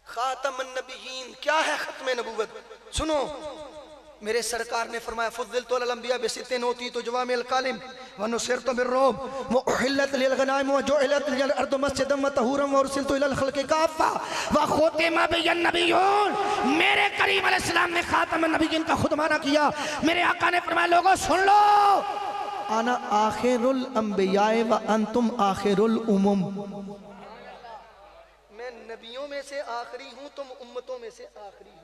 खातमुन नबिय्यीन क्या है खत्म नबूवत? सुनो, मेरे सरकार ने फरमाया फुद्दिलतु अलल अंबिया बिसित्तिन ऊतीतु जवामिअल कालिम व नुसिरतु बिर्रुब व उहिल्लत लिल गनाइम व जुइलत लिल अर्दु मस्जिदन व तहूरन व उरसिलतु इलल खल्क़ि काफ़ा व खुतिमा बियन नबिय्यून। मेरे करीम अलैहिस्सलाम ने खातमुन नबिय्यीन का खुतबाना किया। मेरे आका ने फरमाया लोगों सुन लो, आना आखिरुल अंबिया व अंतुम आखिरुल उमम। मैं नबियों में से आखिरी हूँ, तुम उम्मतों में से आखिरी हो।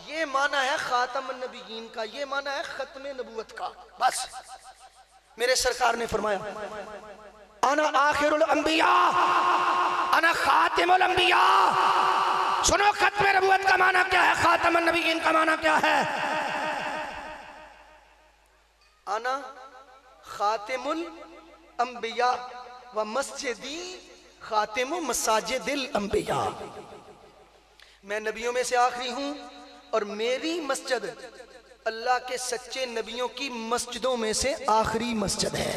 ये माना है खातमुन नबिय्यीन का, ये माना है खत्म नबूवत का। बस मेरे सरकार ने फरमाया अना आखिरुल अंबिया अना खातिमुल अंबिया। सुनो, खत्म नबूवत का माना क्या है, खातमुन नबिय्यीन का माना क्या है? अना खातिमुल अंबिया व मस्जिदी खातिमु मसाजिदिल अंबिया। मैं नबियों में से आखिरी हूं और मेरी मस्जिद अल्लाह के सच्चे नबियों की मस्जिदों में से आखिरी मस्जिद है।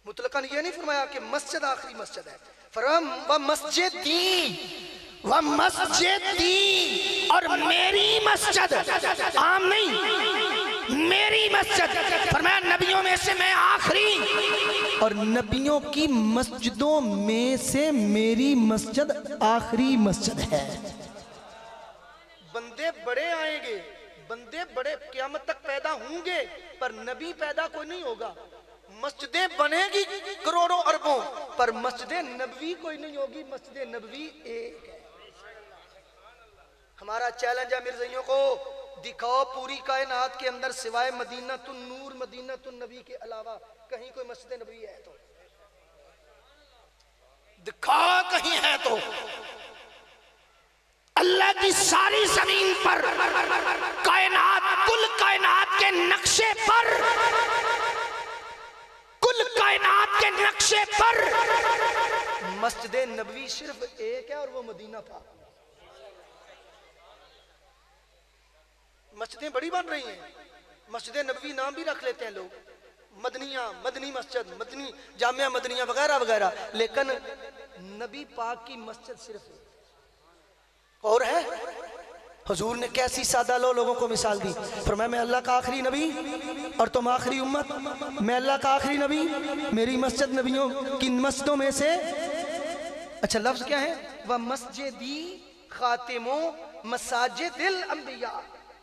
मुतलकन ये नहीं फरमाया कि मस्जिद आखिरी मस्जिद है, फरमाया व मस्जिदी और मेरी मस्जिद, आम नहीं मेरी मस्जिद। फरमाया नबियों में से मैं आखिरी और नबियों की मस्जिदों में से मेरी मस्जिद आखिरी मस्जिद है। बंदे बड़े आएंगे, बंदे बड़े क़यामत तक पैदा होंगे, पर नबी पैदा कोई नहीं होगा। मस्जिदें बनेगी करोड़ों अरबों, पर मस्जिद नबवी कोई नहीं होगी। मस्जिद नबवी एक है। हमारा चैलेंज है मिर्ज़ाइयों को, दिखाओ पूरी कायनात के अंदर सिवाय मदीनातुन नूर मदीनातुन नबी के अलावा कहीं कोई मस्जिद नबवी है तो दिखाओ, कहीं है तो। अल्लाह की सारी जमीन पर कायनात, कुल कायनात के नक्शे पर, कुल कायनात के नक्शे पर मस्जिद नबवी सिर्फ एक है और वो मदीना था। मस्जिदें बड़ी बन रही हैं, मस्जिद नबवी नाम भी रख लेते हैं लोग, मदनिया, मदनी मस्जिद, मदनी जामिया मदनिया वगैरह वगैरह, लेकिन नबी पाक की मस्जिद सिर्फ और है। हुजूर ने कैसी सादा लोगों को मिसाल दी, फरमाया मैं अल्लाह का आखिरी नबी और तुम आखिरी उम्मत। मैं अल्लाह का आखिरी नबी, मेरी मस्जिद नबियों की मस्जिदों में से। अच्छा, लफ्ज क्या है? वह मस्जिदी खातिमो मसाजिदिल अंबिया।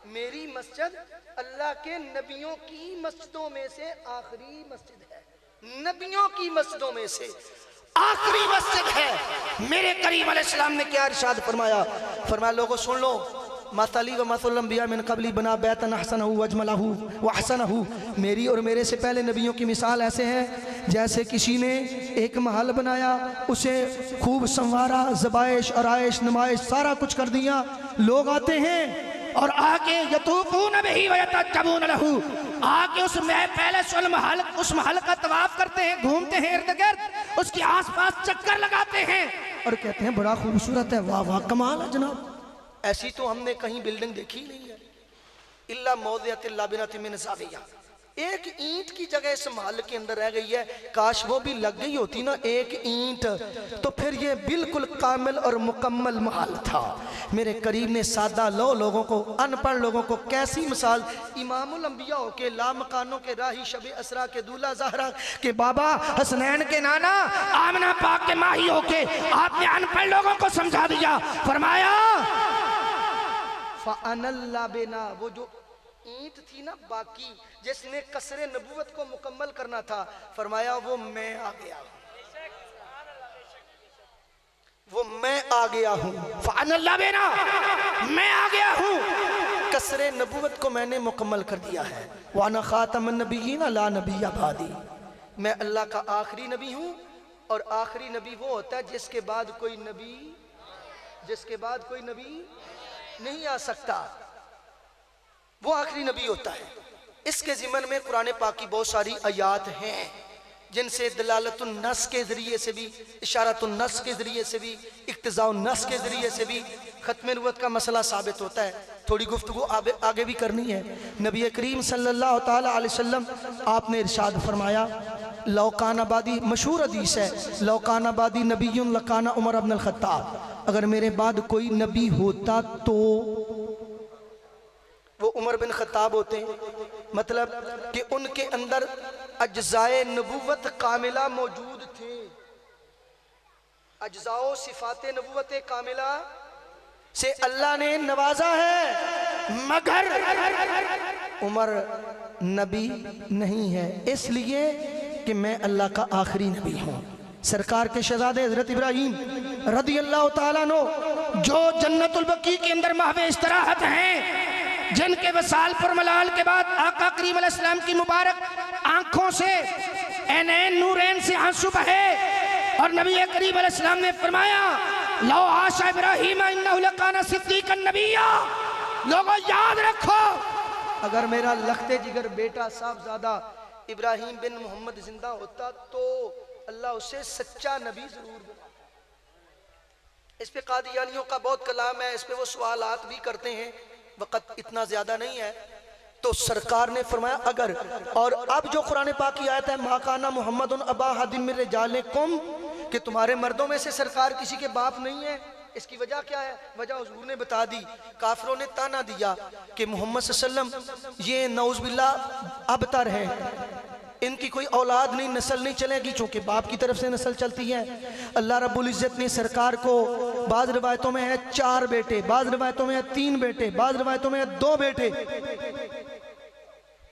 मेरी मस्जिद अल्लाह के नबियों की मस्जिदों में से आखिरी मस्जिद है। नबियों की मस्जिदों में से आखिरी मस्जिद है। मेरे करीम अलैहिस्सलाम ने क्या इरशाद फरमाया? फरमाया लोगों सुन लो, मसली व मसलुल अंबिया मिन क़ब्ली बना बैतन अहसनहु व अजमलहु व अहसनहु। मेरी और मेरे से पहले नबियों की मिसाल ऐसे है जैसे किसी ने एक महल बनाया, उसे खूब संवारा, ज़बाइश आराइश नुमाइश सारा कुछ कर दिया। लोग आते हैं और आके यतूफून बिही व यतजबून लहू, आके उस पैलेस उस महल का तवाफ करते हैं, घूमते हैं इर्द गिर्द, उसके आसपास चक्कर लगाते हैं और कहते हैं बड़ा खूबसूरत है, वाह वाह कमाल है जनाब। ऐसी तो हमने कहीं बिल्डिंग देखी नहीं है। इल्ला मौदिअतिल लाबिनति मिन ज़ाविया, एक ईंट की जगह इस महल के अंदर रह गई है। काश वो भी लग गई होती ना एक ईंट, तो फिर ये बिल्कुल कामिल और मुकम्मल महल था। मेरे करीब ने सादा लोगों को, अनपढ़ लोगों को कैसी मिसाल, इमामुल अंबिया के लामकानों के राही शब असरा के दूल्हा ज़हरा के बाबा हसनैन के नाना आमना पाक के माही होके आपने अनपढ़ लोगों को समझा दिया। फरमाया फ़अनल्ला बिना, वो जो ईंट थी ना बाकी जिसने कसरे नबूवत को मुकम्मल करना था, फरमाया वो मैं आ गया हूँ, वो मैं आ गया हूँ। फ़अनल्ला बिना, मैं आ गया हूँ, कसरे नबूवत को मैंने मुकम्मल कर दिया है। वाना खातमुन नबिय्यीन ला नबिय्य बादी, मैं अल्लाह का आखिरी नबी हूँ, और आखिरी नबी वो होता है जिसके बाद कोई नबी नहीं आ सकता, वो आखिरी नबी होता है। इसके ज़िमन में कुरान पाक की बहुत सारी आयात हैं जिनसे दलालतुन नस के ज़रिए से भी, इशारतुन नस के ज़रिए से भी, इक्तिज़ाउन नस के ज़रिए से भी ख़त्म नबूवत का मसला साबित होता है। थोड़ी गुफ्तगू आगे भी करनी है। नबी करीम सल्लल्लाहु ताला अलैहि वसल्लम आपने इरशाद फरमाया, लौकान आबादी, मशहूर हदीस है, लौकान आबादी नबीयुन लकाना उमर इब्न अल-खत्ताब, अगर मेरे बाद कोई नबी होता तो वो उमर बिन खत्ताब होते। मतलब कि उनके अंदर अज्जाए नबूवत कामिला मौजूद थे, अज्जाओ सिफाते नबूवत कामिला से अल्लाह ने नवाजा है, मगर उमर नबी नहीं है, इसलिए कि मैं अल्लाह का आखिरी नबी हूँ। सरकार के शहजादे हजरत इब्राहीम रदी अल्लाह ताला नो, जो जन्नतुल बकी के अंदर महवे इस्तराहत हैं, जिनके वसाल पर मलाल के बाद आका करीम अलैहिस्सलाम की मुबारक आंखों से ऐनैन नूरैन से आंसू बहे, और नबी करीम अलैहिस्सलाम ने फरमाया, लो आशा इब्राहीम इन्नहु लकाना सिद्दीकन नबिय्या, लोगों याद रखो, अगर मेरा लखते जिगर बेटा साहबजादा इब्राहीम बिन मोहम्मद जिंदा होता तो अल्लाह उसे सच्चा नबी जरूर बना। इस पे कादियानियों का बहुत कलाम है, इस पे वो सवालात भी करते हैं, वक़्त इतना ज्यादा नहीं है। तो सरकार ने फरमाया अगर, और अब जो कुरान पाक की आयत है, माकाना मोहम्मद अबा हदिम मिर रिजालिकुम, कि तुम्हारे मर्दों में से सरकार किसी के बाप नहीं है, इसकी वजह क्या है? वजह हुजूर ने बता दी। काफिरों ने ताना दिया कि मोहम्मद सल्लल्लाहु अलैहि वसल्लम ये नौज़ुबिल्लाह अबतर है, इनकी कोई औलाद नहीं, नस्ल नहीं चलेगी, चूंकि बाप की तरफ से नस्ल चलती है। अल्लाह रब्बुल इज़्ज़त ने सरकार को, बाज़ रिवायतों में है 4 बेटे, बाज़ रिवायतों में है 3 बेटे, बाज़ रिवायतों में है 2 बेटे।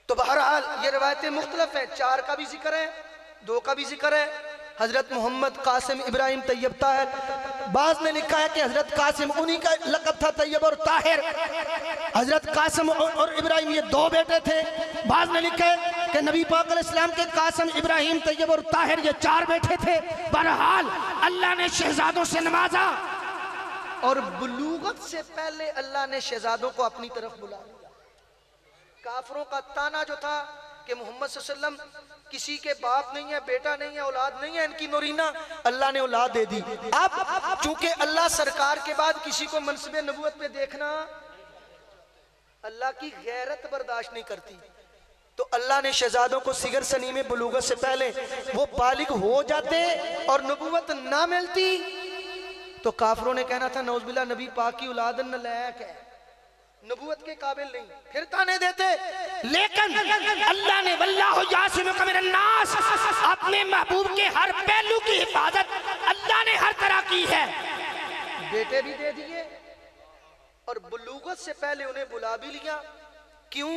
तो बहरहाल ये रिवायतें मुख्तलिफ हैं, 4 का भी जिक्र है, 2 का भी जिक्र है। हजरत मोहम्मद कासिम इब्राहिम तैयब ताहिर, बाज़ ने लिखा है कि हजरत कासिम, उन्हीं का लक़ब था तैयब और ताहिर, हजरत कासिम और इब्राहिम ये 2 बेटे थे। बाज़ ने लिखा है कि नबी पाक अलैहिस्सलाम के कासिम इब्राहिम तैयब और ताहिर ये 4 बेटे थे। बहरहाल अल्लाह ने शहजादों से नवाजा, और बुलूगत से पहले अल्लाह ने शहजादों को अपनी तरफ बुला लिया। काफिरों का ताना जो था कि मोहम्मद सल्लल्लाहु अलैहि वसल्लम किसी के बाप नहीं है, बेटा नहीं है, औलाद नहीं है, इनकी नूरीना, अल्लाह ने औलाद दे दी। अब चूंकि अल्लाह सरकार के बाद किसी को मनसबे नबूवत पे देखना, अल्लाह की गैरत बर्दाश्त नहीं करती, तो अल्लाह ने शहजादों को सिगर सनी में बुलूगत से पहले वो बालिग हो जाते और नबूवत ना मिलती तो काफिरों ने कहना था नौज़ुबिल्लाह नबी पाक की औलाद नालायक है, नबूवत के काबिल नहीं, फिर ताने देते। लेकिन अल्लाह ने वल्लाहु यासिमुका मिनन नास, अपने महबूब के हर पहलू की हिफाजत अल्लाह ने हर तरह की है। बेटे भी दे दिए और बुलूगत से पहले उन्हें बुला भी लिया। क्यों?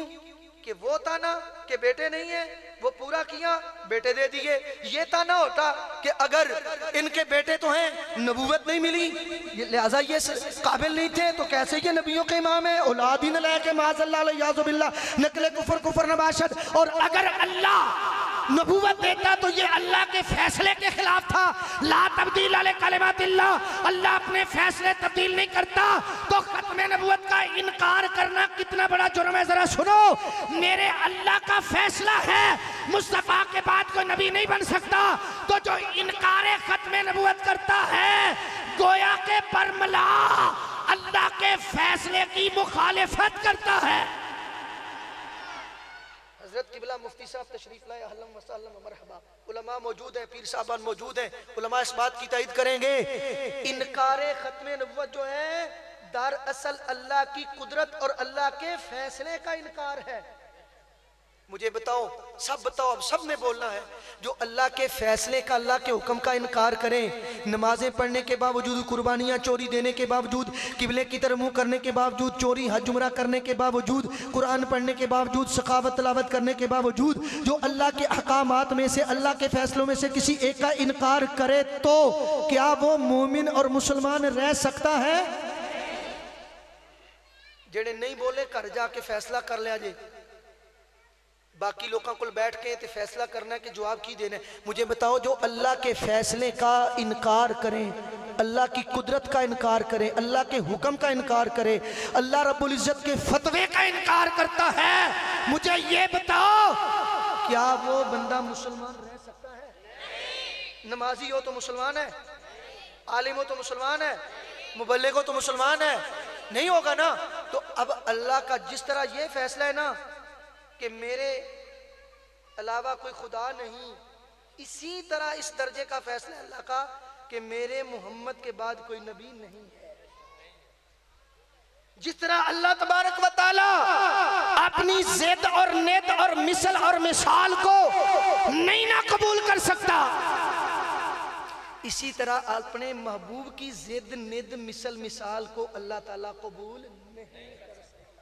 कि वो ताना कि बेटे नहीं है वो पूरा किया, बेटे दे दिए। ये ताना होता कि अगर इनके बेटे तो हैं, नबूवत नहीं मिली, लिहाजा ये काबिल नहीं थे, तो कैसे ये नबियों के इमाम है, औलाद ही न लायक है, माज़अल्लाह याज़ुबिल्लाह, नकले कुफर कुफर नबाशत। और अगर अल्लाह नबूवत देता तो ये अल्लाह के फैसले के खिलाफ था। ला तब्दील ले कलिमातिल्लाह, अल्लाह अपने फैसले तब्दील नहीं करता। तो खत्म नबूवत का इनकार करना कितना बड़ा जुर्म है, जरा सुनो। मेरे अल्लाह का फैसला है मुस्तफा के बाद कोई नबी नहीं बन सकता, तो जो इनकार खत्म नबूवत करता है गोया के बरमला अल्लाह के फैसले की मुखालिफत करता है। हजरत किबला मुफ्ती साहब तशरीफ लाए, अहलन व सहलन व मरहबा। उलमा मौजूद है, पीर साहबान मौजूद है, उलमा इस बात की तायद करेंगे, इनकारे खत्म नबूवत जो है दरअसल अल्लाह की कुदरत और अल्लाह के फैसले का इनकार है। मुझे बताओ, सब बताओ, अब सब में बोलना है। जो अल्लाह के फैसले का, अल्लाह के हुक्म का इनकार करें, नमाजें पढ़ने के बावजूद, कुर्बानियाँ चोरी देने के बावजूद, किबले की तरफ मुँह करने के बावजूद, चोरी हज उम्रा करने के बावजूद, कुरान पढ़ने के बावजूद, सखावत तलावत करने के बावजूद, जो अल्लाह के अहकामात में से, अल्लाह के फैसलों में से किसी एक का इनकार करे तो क्या वो मोमिन और मुसलमान रह सकता है? जेड़े नहीं बोले घर जाके फैसला कर लिया जे, बाकी लोगों को बैठ के ते फैसला करना है कि जवाब की देना है। मुझे बताओ, जो अल्लाह के फैसले का इनकार करें, अल्लाह की कुदरत का इनकार करे, अल्लाह के हुक्म का इनकार करे, अल्लाह रब्बुल इज्जत के फतवे का इनकार करता है, मुझे ये बताओ क्या वो बंदा मुसलमान रह सकता है? नमाजी हो तो मुसलमान है, आलिम हो तो मुसलमान है, मुबल्लिग हो तो मुसलमान है? नहीं होगा ना। तो अब अल्लाह का जिस तरह ये फैसला है ना कि मेरे अलावा कोई खुदा नहीं, इसी तरह इस दर्जे का फैसला अल्लाह का कि मेरे मोहम्मद के बाद कोई नबी नहीं है। जिस तरह अल्लाह तबारक व तआला अपनी ज़िद और नेत और मिसल और मिसाल को नहीं ना कबूल कर सकता, इसी तरह अपने महबूब की ज़िद निद मिसल मिसाल को अल्लाह ताला कबूल नहीं कर सकता।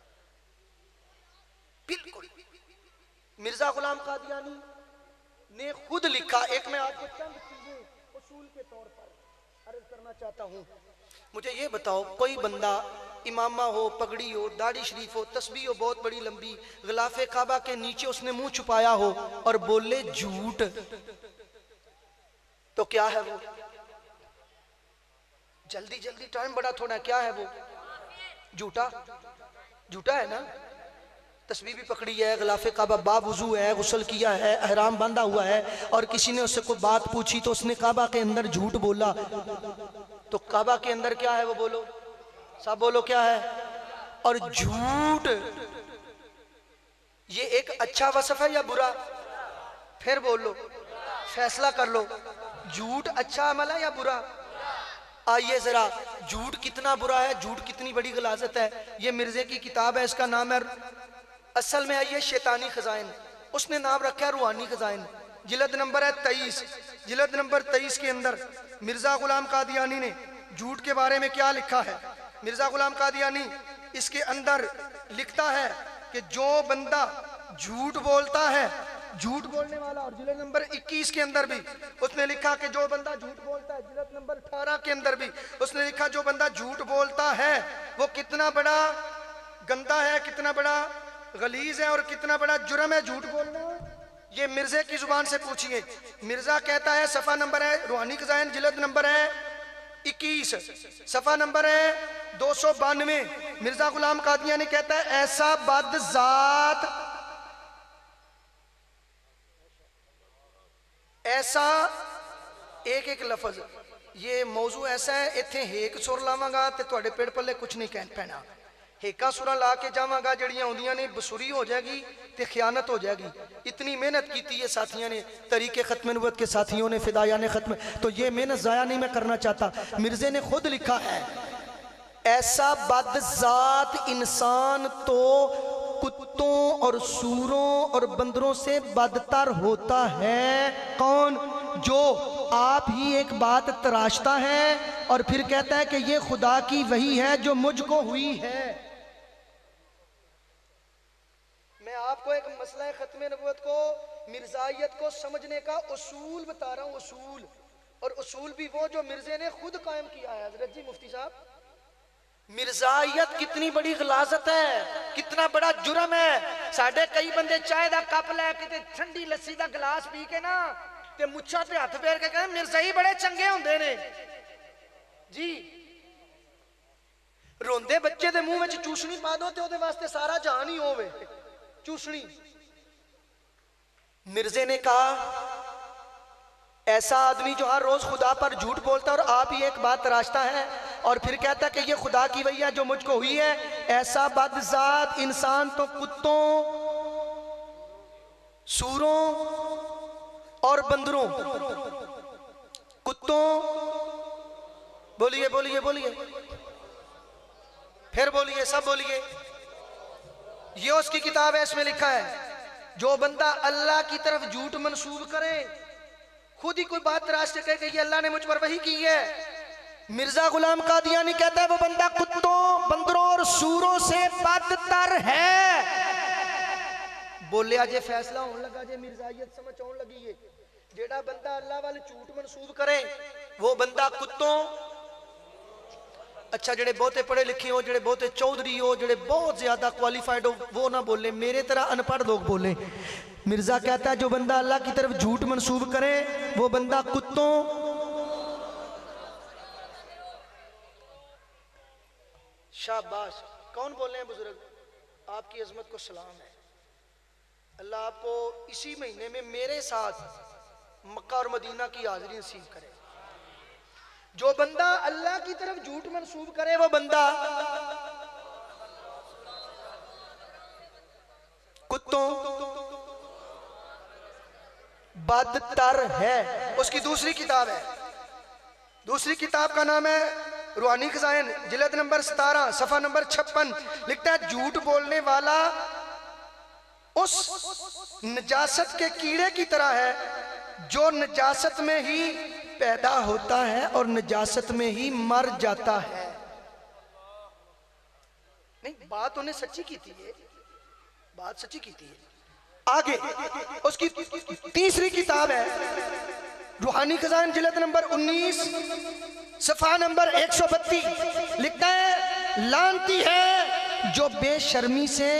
बिल्कुल। मिर्जा गुलाम कादियानी ने खुद लिखा, एक मैं आपको चंद चीजें उसूल के तौर पर अर्ज करना चाहता हूं। मुझे ये बताओ, कोई बंदा इमामा हो, पगड़ी हो, दाढ़ी शरीफ हो, तस्बीह हो बहुत बड़ी लंबी, गिलाफे काबा के नीचे उसने मुंह छुपाया हो और बोले झूठ, तो क्या है वो? जल्दी जल्दी, टाइम बड़ा थोड़ा, क्या है वो? झूठा, झूठा है ना। तस्बीह भी पकड़ी है, गिलाफे काबा बावुजू है, गुस्ल किया है, अहराम बांधा हुआ है, और किसी ने उससे कोई बात पूछी तो उसने काबा के अंदर झूठ बोला, तो काबा के अंदर क्या है वो बोलो, सब बोलो क्या है? और झूठ ये एक अच्छा वसफ है या बुरा? फिर बोलो, फैसला कर लो, झूठ अच्छा अमल है या बुरा? आइए जरा, झूठ कितना बुरा है, झूठ कितनी बड़ी गलाजत है। ये मिर्जे की किताब है, इसका नाम है, असल में आइए शैतानी खजाइन, उसने नाम रखा है रूहानी खजाइन। जिल्द नंबर है 23, जिल्द नंबर 23 के अंदर मिर्जा गुलाम कादियानी ने झूठ के बारे में क्या लिखा है। मिर्जा गुलाम कादियानी इसके अंदर लिखता है कि जो बंदा झूठ बोलता है, झूठ बोलने वाला, और जिल्द नंबर 21 के अंदर भी उसने लिखा कि जो बंदा झूठ बोलता है, जिल्द नंबर 18 के अंदर भी उसने लिखा जो बंदा झूठ बोलता है वो कितना बड़ा गंदा है, कितना बड़ा गलीज है और कितना बड़ा जुर्म है झूठ बोलना। ये मिर्जे की जुबान से पूछिए। मिर्जा कहता है, सफा नंबर है रूहानी खजाइन, जिल्द नंबर है 21, सफा नंबर है 292, मिर्जा गुलाम कादियानी कहता है, ऐसा बद जात, ऐसा एक एक लफज, ये मौजू ऐसा है, इत्थे हेक सुर लावांगा ते तुहाडे पेड़ पल्ले कुछ नहीं कह पैना। हेका सुरा ला के जावांगा जड़ियां आउंदियां ने बसुरी हो जाएगी ते खयानत हो जाएगी। इतनी मेहनत की है साथियों ने, तरीके खत्म नबूवत के साथियों ने, फिदाया ने खत्म, तो ये मेहनत ज़ाया नहीं मैं करना चाहता। मिर्जे ने खुद लिखा है, ऐसा बदजात इंसान तो कुत्तों और सूरों और बंदरों से बदतर होता है। कौन? जो आप ही एक बात तराशता है और फिर कहता है कि ये खुदा की वही है जो मुझको हुई है। मैं आपको एक मसला खत्म नबूवत को, मिर्जाइयत को समझने का उसूल बता रहा हूँ, उसूल, और उसूल भी वो जो मिर्जे ने खुद कायम किया है। हजरत जी मुफ्ती साहब, मिर्जाइयत कितनी बड़ी गलाजत है, कितना बड़ा जुर्म है। साढ़े कई बंदे चाय का कप लैके ठंडी लस्सी का गिलास पी के ना ते मुच्छा ते हथ फेर के कहते मिर्जाई बड़े चंगे होंदे ने जी। रोंदे बच्चे दे मुंह में चूसनी पा दो ते ओदे वास्ते सारा जहान ही होवे चूसनी। मिर्जे ने कहा, ऐसा आदमी जो हर रोज खुदा पर झूठ बोलता है और आप ही एक बात तराशता है और फिर कहता है कि ये खुदा की वही है जो मुझको हुई है, ऐसा बदजात इंसान तो कुत्तों, सूरों और बंदरों, कुत्तों, बोलिए बोलिए बोलिए, फिर बोलिए, सब बोलिए। ये उसकी किताब है, इसमें लिखा है जो बंदा अल्लाह की तरफ झूठ मंसूब करे, खुद ही कोई बात तराश के कहे कि ये अल्लाह ने मुझ पर वही की है। मिर्जा गुलाम कादियानी कहता है वो बंदा कुत्तों, बंदरों और सूरों से बदतर है। बोले आज फैसला होने लगा जे मिर्जायत समझ आने लगी है। जेड़ा बंदा अल्लाह वाले झूठ मंसूब करे वो बंदा कुत्तों, अच्छा जेड़े बहुते पढ़े लिखे हो, जेड़े बहुते चौधरी हो, जेड़े बहुत ज्यादा क्वालिफाइड हो, वो ना बोले, मेरे तरह अनपढ़ लोग बोले। मिर्जा कहता है जो बंदा अल्लाह की तरफ झूठ मंसूब करे वो बंदा कुत्तों, शाबाश। कौन बोल रहे हैं बुजुर्ग? आपकी अजमत को सलाम है। अल्लाह आपको इसी महीने में मेरे साथ मक्का और मदीना की हाजिरी नसीब करे। जो बंदा अल्लाह की तरफ झूठ मंसूब करे वो बंदा कुत्तों बदतर है। उसकी दूसरी किताब है, दूसरी किताब का नाम है रूहानी खजाइन, जिल्द नंबर 17 सफा नंबर 56। लिखता है झूठ बोलने वाला उस नजासत के कीड़े की तरह है जो नजासत में ही पैदा होता है और नजासत में ही मर जाता है। नहीं, बात उन्हें सच्ची की थी, ये बात सच्ची की थी। आगे उसकी तीसरी किताब है रूहानी खजान, जिल्द नंबर 19 सफा नंबर 132। लिखता है लानती है जो बेशर्मी से,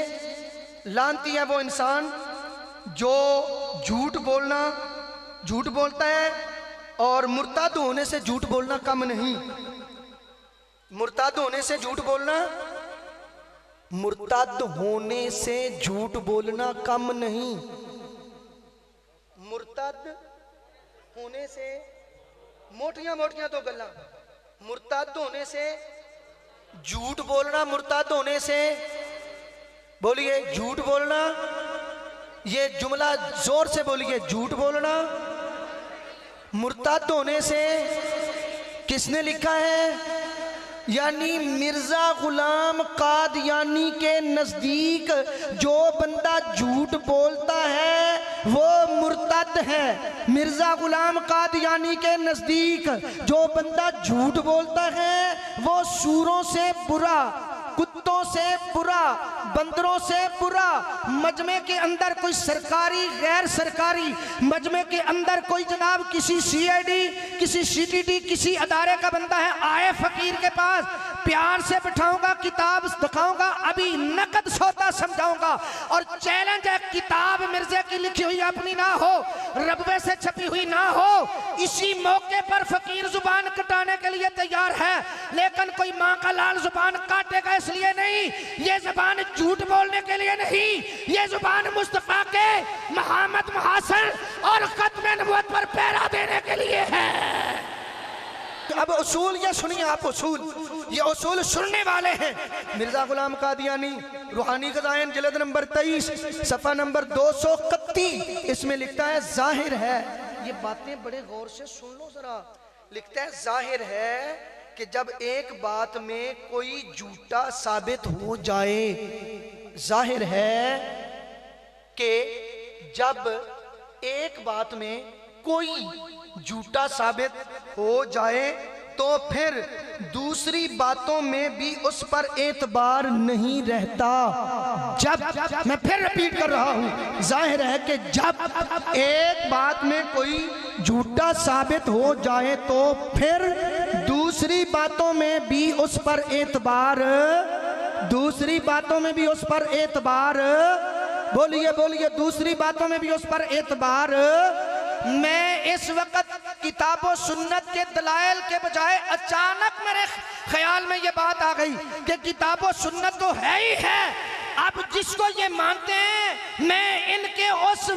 लानती है वो इंसान जो झूठ बोलता है और मुर्ताद होने से झूठ बोलना कम नहीं। मुर्ताद होने से झूठ बोलना, मुर्ताद होने से झूठ बोलना कम नहीं। मुर्ताद होने से मोटियां मोटियां तो गल्ला, मुर्ताद होने से झूठ बोलना, मुर्ताद होने से, बोलिए झूठ बोलना, ये जुमला जोर से बोलिए, झूठ बोलना मुर्ताद होने से। किसने लिखा है? यानी मिर्जा गुलाम कादियानी के नजदीक जो बंदा झूठ बोलता है वो मुर्तद है। मिर्जा गुलाम कादियानी के नजदीक जो बंदा झूठ बोलता है वो सूरों से बुरा, कुत्तों से बुरा, बंदरों से बुरा, मजमे के अंदर कोई सरकारी गैर सरकारी, मजमे के अंदर कोई जनाब किसी सीआईडी, किसी सीटीडी, किसी अदारे का बंदा है, आए फकीर के पास, प्यार से बिठाऊंगा, किताब दिखाऊंगा, अभी नकद सौदा समझाऊंगा और चैलेंज है किताब मिर्जे की लिखी हुई अपनी ना हो, रबवे से छपी हुई ना हो। इसी मौके पर फकीर जुबान कटाने के लिए तैयार है, लेकिन कोई माँ का लाल जुबान काटेगा इसलिए नहीं, ये जुबान झूठ बोलने के लिए नहीं, ये जुबान मुस्तफा के मोहम्मद मुहासन और खत्मे नबुव्वत पर पहरा देने के लिए है। अब उसूल ये सुनिए आप, उसूल ये उसूल सुनने वाले हैं। मिर्जा गुलाम कादियानी रूहानी खजाइन जिल्द नंबर 23 सफा नंबर 231, इसमें लिखता है जाहिर है, ये बातें बड़े गौर से सुन लो जरा, लिखता है जाहिर है कि जब एक बात में कोई झूठा साबित हो जाए, जाहिर है कि जब एक बात में कोई झूठा साबित हो जाए तो फिर दूसरी बातों में भी उस पर एतबार नहीं रहता। जब, मैं फिर रिपीट कर रहा हूं, जाहिर है कि जब एक बात में कोई झूठा साबित हो जाए तो फिर दूसरी बातों में भी उस पर एतबार, दूसरी बातों में भी उस पर एतबार, बोलिए बोलिए, दूसरी बातों में भी उस पर एतबार। मैं इस वक्त किताबों सुन्नत के दलाइल के बजाय अचानक मेरे ख्याल में ये बात आ गई कि किताबों सुन्नत तो है ही है, अब जिसको ये मानते हैं मैं इनके उस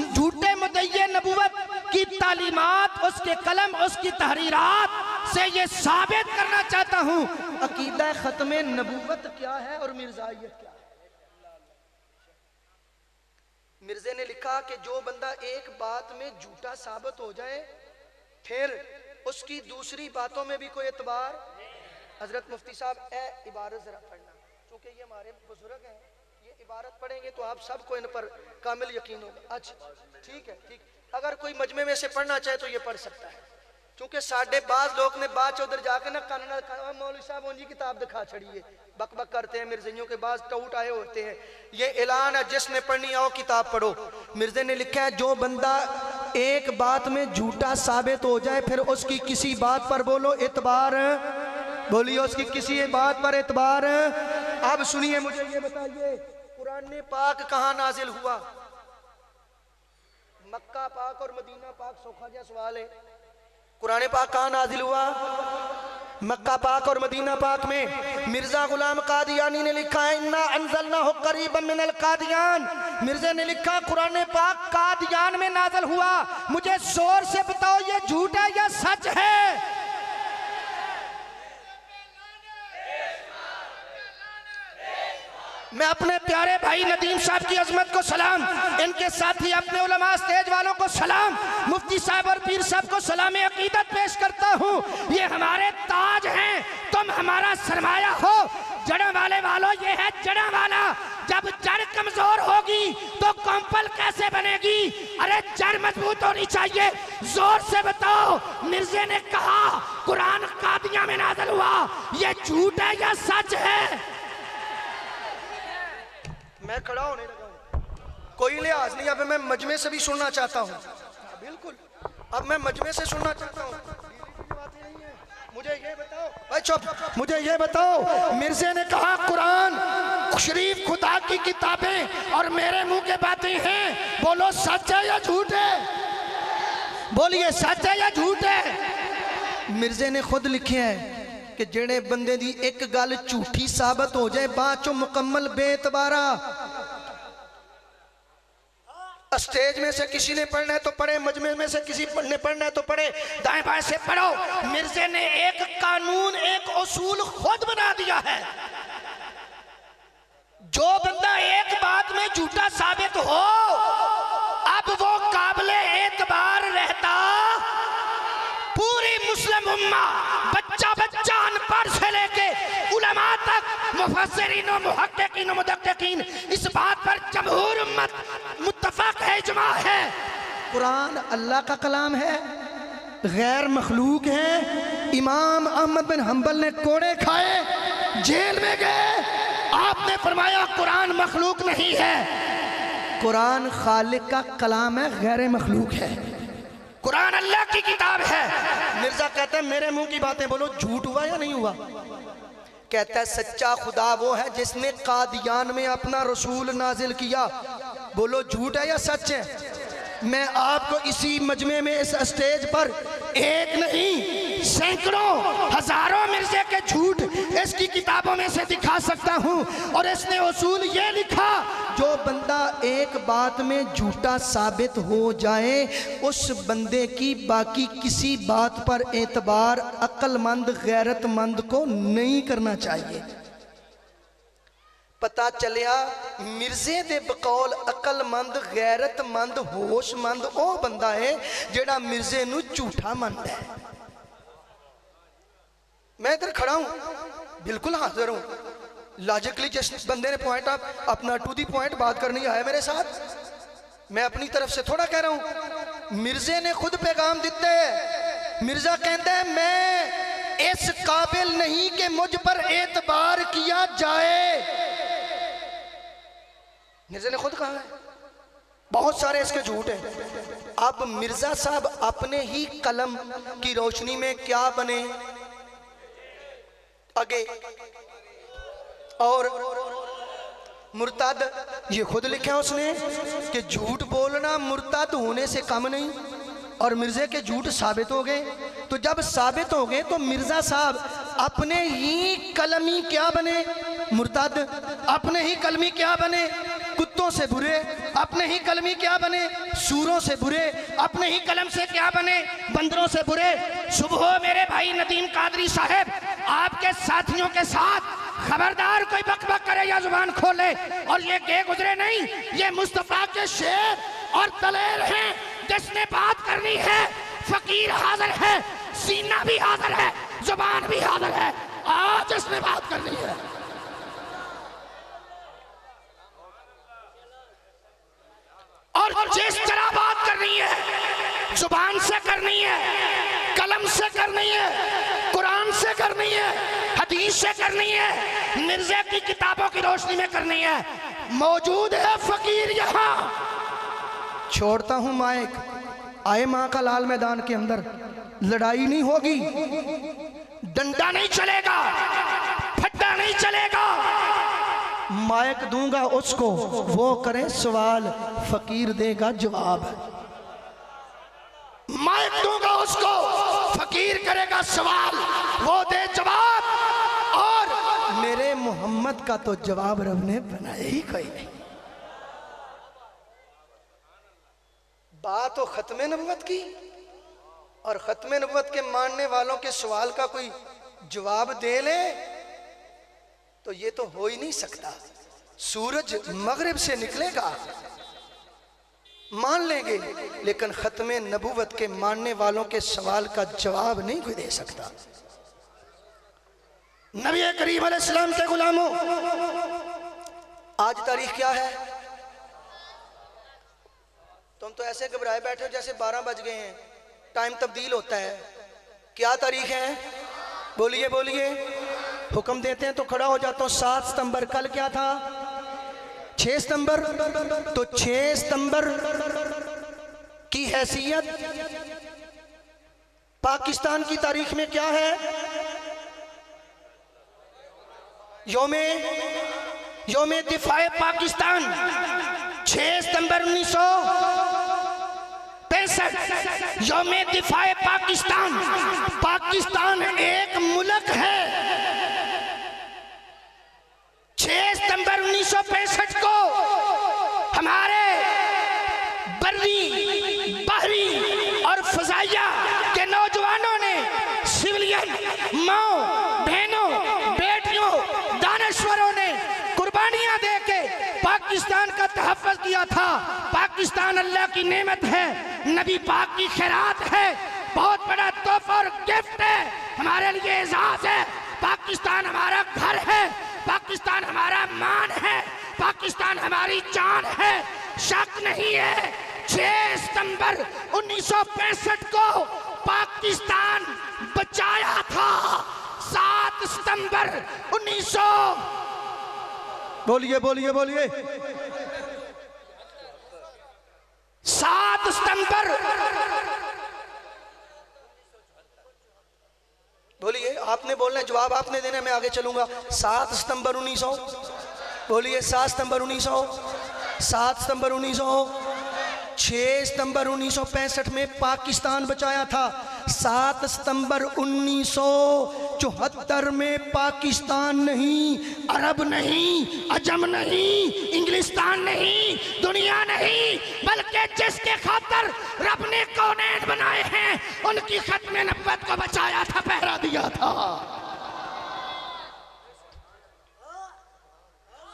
झूठे मुद्दई नबूवत की तालीमात, उसके कलम, उसकी तहरीरात से ये साबित करना चाहता हूँ अकीदा खत्मे नबूवत क्या है और मिर्जाइयत क्या है। मिर्जे ने लिखा कि जो बंदा एक बात में झूठा साबित हो जाए फिर उसकी दूसरी बातों में भी कोई एतबार। हजरत मुफ्ती साहब ए इबारत जरा पढ़ना, क्योंकि ये हमारे बुजुर्ग हैं, ये इबारत पढ़ेंगे तो आप सबको इन पर कामिल यकीन होगा। अच्छा ठीक है, ठीक। अगर कोई मजमे में से पढ़ना चाहे तो ये पढ़ सकता है, क्योंकि साढ़े बाज लोग ने बाद उधर जाके ना कानना मौलवी साहब उनकी किताब दिखा छड़िए, बक बक करते हैं मिर्जियों के बाद टाउट आए होते हैं। ये ऐलान है, जिसने पढ़नी आओ किताब पढ़ो। मिर्जे ने लिखा है जो बंदा एक बात में झूठा साबित हो जाए फिर उसकी किसी बात पर बोलो एतबार, बोलिए उसकी किसी बात पर एतबार। अब सुनिए, मुझे ये बताइए कुरान पाक कहाँ नाजिल हुआ? मक्का पाक और मदीना पाक? सौखा जा सवाल है। कुरान पाक कहाँ नाजिल हुआ? मक्का पाक और मदीना पाक में। मिर्जा गुलाम कादियानी ने लिखा है इन्ना अंज़लनाहु क़रीबन मिनल कादियान। मिर्जे ने लिखा कुरान पाक कादियान में नाजिल हुआ। मुझे जोर से बताओ ये झूठ है या सच है? मैं अपने प्यारे भाई नदीम साहब की अजमत को सलाम, इनके साथी अपने उलमा स्टेज वालों को सलाम, मुफ्ती साहब और पीर साहब को सलाम अकीदत पेश करता हूँ। ये हमारे ताज हैं, तुम हमारा सरमाया हो। जड़ों वाले वालों, ये है जड़ा वाला। जब जड़ कमजोर होगी तो कंपल कैसे बनेगी? अरे जड़ मजबूत होनी चाहिए। जोर से बताओ, मिर्जे ने कहा कुरान कादिया में नाज़िल हुआ, ये झूठ है या सच है? मैं खड़ा होने लगा हूं, कोई लिहाज नहीं। अब मैं मजमे से भी सुनना चाहता हूँ, बिल्कुल। अब मैं मजमे से सुनना चाहता हूँ। मुझे ये बताओ, भाई चुप, मुझे ये बताओ, मिर्जे ने कहा कुरान शरीफ खुदा की किताबें और मेरे मुंह के बातें हैं, बोलो सच है या झूठ है? बोलिए सच है या झूठ है? मिर्जे ने खुद लिखे हैं कि जेड़े बंदे दी एक गल झूठी साबित हो जाए बाद चो मुकम्मल बेतबारा। स्टेज में से किसी ने पढ़ना है तो पढ़े, मजमे में से किसी ने पढ़ना है तो पढ़े, दाएं बाएं से पढ़ो। मिर्जे ने एक कानून, एक उसूल खुद बना दिया है। जो बंदा एक बात में झूठा साबित हो, अब वो काबिले एतबार रहता पूरी मुस्लिम उम्मा, बच्चा बच्चा अनपढ़ से लेके उलमा तक, मुफस्सिरीन व मुहक्किकीन व मुदक्किकीन, इस बात पर जमहूर उम्मत मुत्तफक है, इजमा है। कुरान अल्लाह का कलाम है, गैर मखलूक है। इमाम अहमद बिन हंबल ने कोड़े खाए, जेल में गए, आपने फरमाया कुरान मखलूक नहीं है, कुरान खालिक का कलाम है, गैर मखलूक है। कुरान अल्लाह की किताब है। मिर्जा कहते हैं मेरे मुंह की बातें बोलो, झूठ हुआ या नहीं हुआ? कहता है सच्चा खुदा वो है जिसने कादियान में अपना रसूल नाजिल किया। बोलो झूठ है या सच है? मैं आपको इसी मजमे में, इस स्टेज पर एक नहीं सैकड़ों हजारों मिर्जे के झूठ इसकी किताबों में से दिखा सकता हूं। और इसने उसूल ये लिखा, जो बंदा एक बात में झूठा साबित हो जाए उस बंदे की बाकी किसी बात पर एतबार अक्लमंद गैरतमंद को नहीं करना चाहिए। पता चलिया मिर्जे दे बकौल अकलमंद गैरतमंद होशमंद ओ बंदा है जेड़ा मिर्जे नू झूठा मानता है। मैं इधर खड़ा हूं, बिल्कुल हाजिर हूं, लॉजिकली जिस बंदे ने पॉइंट अपना टू दी पॉइंट बात करनी है मेरे साथ, मैं अपनी तरफ से थोड़ा कह रहा हूं। मिर्जे ने खुद पैगाम दिते है। मिर्जा कहता है मैं इस काबिल नहीं कि मुझ पर एतबार किया जाए। मिर्जा ने खुद कहा है, बहुत सारे इसके झूठ हैं। अब मिर्जा साहब अपने ही कलम की रोशनी में क्या बने आगे, और मुर्तद, ये खुद लिखा है उसने कि झूठ बोलना मुर्तद होने से कम नहीं, और मिर्जे के झूठ साबित हो गए। तो जब साबित हो गए तो मिर्जा साहब अपने ही कलमी क्या बने, मुर्तद। अपने ही कलमी क्या बने, कुत्तों से बुरे। अपने ही कलमी क्या बने, सूरों से बुरे। अपने ही कलम से क्या बने, बंदरों से बुरे। सुबह मेरे भाई नदीम कादरी साहब आपके साथियों के साथ, खबरदार कोई बकबक करे या जुबान खोले। और ये गे गुजरे नहीं, ये मुस्तफा के शेर और दलेर हैं। जिसने बात करनी है, फकीर हाजिर है, सीना भी हाजिर है, जुबान भी हाजिर है। आज इसने बात करनी है। और जिस तरह बात करनी है जुबान से करनी है, कलम से करनी है, कुरान से करनी है, हदीस से करनी है, मिर्जे की किताबों की रोशनी में करनी है। मौजूद है फकीर यहाँ। छोड़ता हूं माइक, आए मां का लाल मैदान के अंदर, लड़ाई नहीं होगी, डंडा नहीं चलेगा, फट्टा नहीं चलेगा। माइक दूंगा उसको, वो करे सवाल, फकीर देगा जवाब। माइक दूंगा उसको, फकीर करेगा सवाल, वो दे जवाब। और मेरे मोहम्मद का तो जवाब रब ने बनाया ही कोई नहीं। बात तो खत्म नबुवत की, और खत्म नबुवत के मानने वालों के सवाल का कोई जवाब दे ले तो ये तो हो ही नहीं सकता। सूरज मगरिब से निकलेगा मान लेंगे, लेकिन खत्म नबुवत के मानने वालों के सवाल का जवाब नहीं कोई दे सकता। नबी करीम अलैहिस्सलाम के गुलामों, आज तारीख क्या है? तुम तो ऐसे घबराए बैठे हो जैसे 12 बज गए हैं, टाइम तब्दील होता है। क्या तारीख है? बोलिए बोलिए। हुक्म देते हैं तो खड़ा हो जाता हूँ। 7 सितंबर। कल क्या था? 6 सितंबर। तो 6 सितंबर की हैसियत पाकिस्तान की तारीख में क्या है? योमे दिफाए पाकिस्तान 6 सितंबर 1965। योमे दिफाए पाकिस्तान। पाकिस्तान एक मुल्क है। 6 सितंबर 1965 को हमारे बर्री, बहरी और फजाइया के नौजवानों ने, सिविलियन माओ बहनों, बेटियों, दानश्वरों ने कुर्बानियां देके पाकिस्तान का तहफ़्फ़ुज़ किया था। पाकिस्तान अल्लाह की नेमत है, नबी पाक की खैरात है, बहुत बड़ा तोहफा और गिफ्ट है, हमारे लिए एजाज है। पाकिस्तान हमारा घर है, पाकिस्तान हमारा मान है, पाकिस्तान हमारी जान है, शक नहीं है। 6 सितंबर 1965 को पाकिस्तान बचाया था। 7 सितंबर 1900 बोलिए बोलिए बोलिए। 7 सितंबर बोलिए। आपने बोलना है, जवाब आपने देना है, मैं आगे चलूंगा। 7 सितंबर 1900 बोलिए। 7 सितंबर 1900 7 सितंबर 1900 6 सितंबर 1965 में पाकिस्तान बचाया था। 7 सितंबर 1974 में पाकिस्तान नहीं, अरब नहीं, अजम नहीं, इंग्लिस्तान नहीं, दुनिया नहीं, बल्कि जिसके खातर रब ने कौनैन बनाए हैं उनकी खत्म नबुव्वत को बचाया था, पहरा दिया था।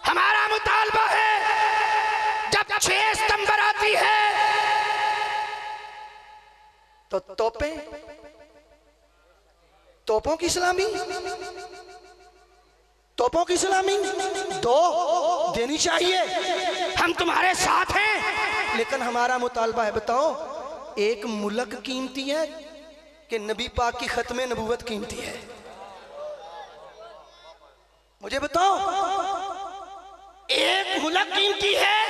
हमारा मुतालबा है, जब 6 सितंबर आती है तो तोपों की सलामी, तोपों की सलामी दो देनी चाहिए। हम तुम्हारे साथ हैं, लेकिन हमारा मुतालबा है, बताओ एक मुल्क कीमती है कि नबी पाक की खत्म नबूवत कीमती है? मुझे बताओ। एक मुल्क कीमती है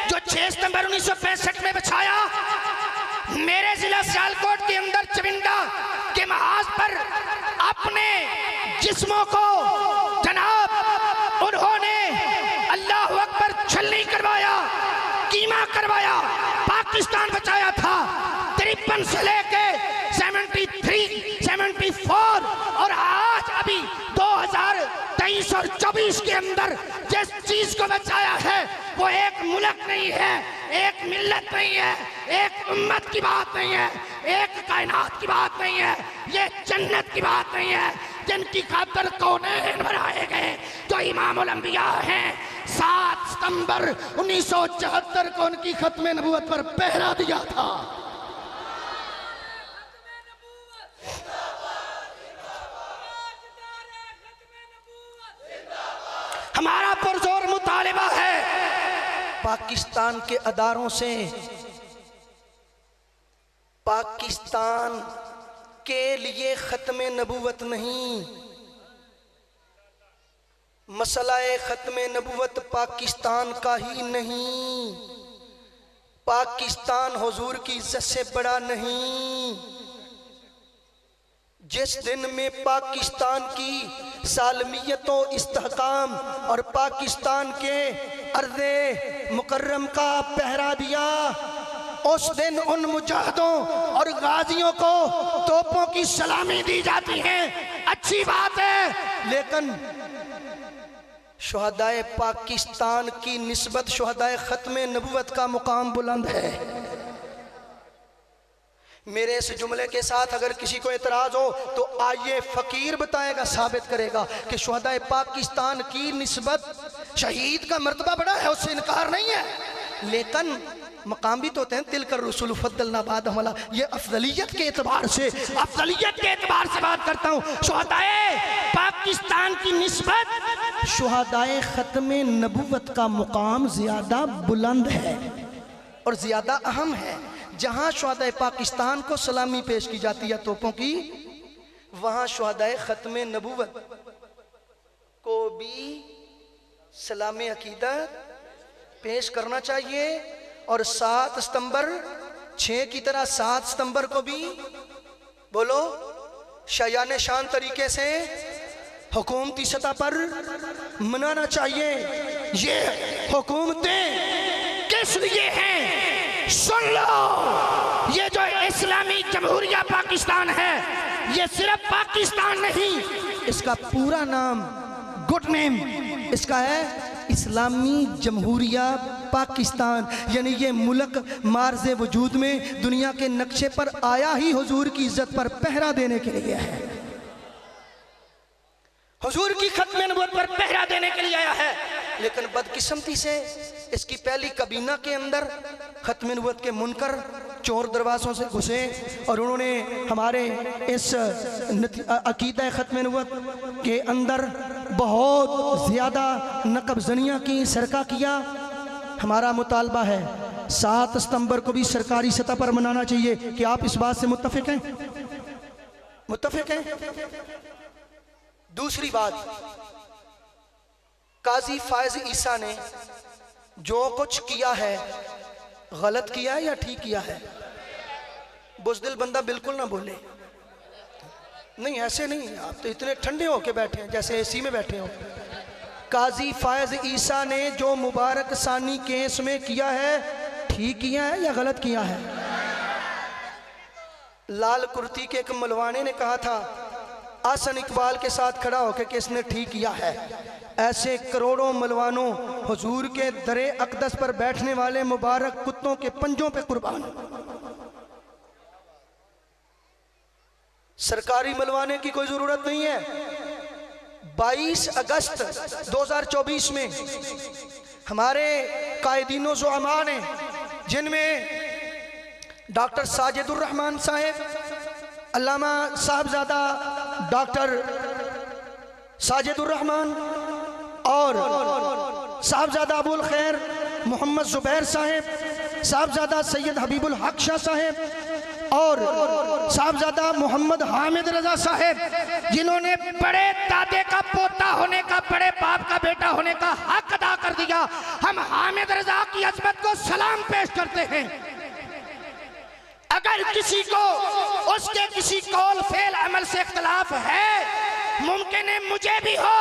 जो 6 सितंबर 1965 में बचाया। मेरे जिला सियालकोट के अंदर चविंडा के महाज पर अपने जिस्मों को जनाब उन्होंने अल्लाह अकबर छलनी करवाया, कीमा करवाया, पाकिस्तान बचाया था। 53 से लेके 73, 74 और आज अभी 2023 और 24 के अंदर जिस चीज को बचाया है वो एक मुल्क नहीं है, एक मिल्लत नहीं है, एक उम्मत की बात नहीं है, एक कायनात की बात नहीं है, ये जन्नत की बात नहीं है, जिनकी खातिर कौनैन बनाए गए जो इमामुल अंबिया हैं। 7 सितंबर 1974 को उनकी खत्म नबूवत पर पहरा दिया था। हमारा पुरजोर मुतालिबा है पाकिस्तान के अदारों से पाकिस्तान के लिए ख़त्म नबूवत नहीं, मसला ख़त्म नबूवत पाकिस्तान का ही नहीं, पाकिस्तान हुजूर की इज्जत से बड़ा नहीं। जिस दिन में पाकिस्तान की सालमियत व इस्तेहकाम और पाकिस्तान के अर्ज़े मुकर्रम का पहरा दिया, उस दिन उन मुजाहिदों और गाजियों को तोपों की सलामी दी जाती है, अच्छी बात है, लेकिन शुहदाए पाकिस्तान की निस्बत शुहदाए ख़त्म नबूवत का मुकाम बुलंद है। मेरे इस जुमले के साथ अगर किसी को एतराज़ हो तो आइए फ़कीर बताएगा, साबित करेगा कि शुहदाए पाकिस्तान की निस्बत शहीद का मर्तबा बड़ा है, उससे इनकार नहीं है, लेकिन मकाम भी तो होते हैं। तिल कर रसूल फद्दलना बादहुम, ये अफजलियत के एतबार से बात करता हूँ। शुहदाए पाकिस्तान की निस्बत शुहदाए ख़त्म नबूवत का मुकाम ज़्यादा बुलंद है और ज़्यादा अहम है। जहाँ शुहदाए पाकिस्तान को सलामी पेश की जाती है तोपों की, वहाँ शुहदाए ख़त्म नबूवत को भी सलाम अकीदत पेश करना चाहिए। और 7 सितंबर 6 की तरह 7 सितंबर को भी बोलो शायान शान तरीके से हुकूमती सतह पर मनाना चाहिए। ये हुकूमतें किस लिए हैं सुन लो। ये जो इस्लामी जमहूरिया पाकिस्तान है, ये सिर्फ पाकिस्तान नहीं, इसका पूरा नाम, गुड नेम इसका है इस्लामी जमहूरिया पाकिस्तान। यानी ये मुल्क मार्ज़े वजूद में दुनिया के नक्शे पर आया ही हुजूर की इज्जत पर पहरा देने के लिए है, हुजूर की ख़त्म नबूवत पर पहरा देने के लिए आया है। लेकिन बदकिस्मती से इसकी पहली कबीना के अंदर ख़त्म नबूवत के मुनकर चोर दरवाज़ों से घुसे और उन्होंने हमारे इस अकीदा ख़त्म नबूवत के अंदर बहुत ज़्यादा नकबज़नियाँ की, सरका किया। हमारा मुतालबा है 7 सितंबर को भी सरकारी सतह पर मनाना चाहिए। कि आप इस बात से मुत्तफ़िक़ हैं? मुत्तफ़िक़ हैं? दूसरी बात, काजी फायज़ ईसा ने जो कुछ किया है गलत किया है या ठीक किया है? बुज़दिल बंदा बिल्कुल ना बोले। नहीं ऐसे नहीं, आप तो इतने ठंडे होके बैठे हैं जैसे एसी में बैठे हो। काजी फायज़ ईसा ने जो मुबारक सानी केस में किया है, ठीक किया है या गलत किया है? लाल कुर्ती के एक मलवाने ने कहा था आसन इकबाल के साथ खड़ा होकर कि इसने ठीक किया है। ऐसे करोड़ों मलवानों हुजूर के दरे अक़दस पर बैठने वाले मुबारक कुत्तों के पंजों पे कुर्बान। सरकारी मलवाने की कोई ज़रूरत नहीं है। 22 अगस्त 2024 में हमारे कायदीनो ज़ुअमा ने, जिनमें डॉक्टर साजिदुर रहमान साहब, अल्लामा साहबजादा डॉक्टर साजिदुर रहमान और साहबजादा अबुल खैर मोहम्मद ज़ुबैर साहब, साहबजादा सैयद हबीबुल हक शाह साहब और साहबजादा मोहम्मद हामिद रजा साहब, जिन्होंने बड़े दादे का पोता होने का, बड़े बाप का बेटा होने का हक अदा कर दिया। हम हामिद रजा की अजमत को सलाम पेश करते हैं। अगर किसी को उसके किसी कौल फेल अमल से इख्तलाफ है, मुमकिन है मुझे भी हो,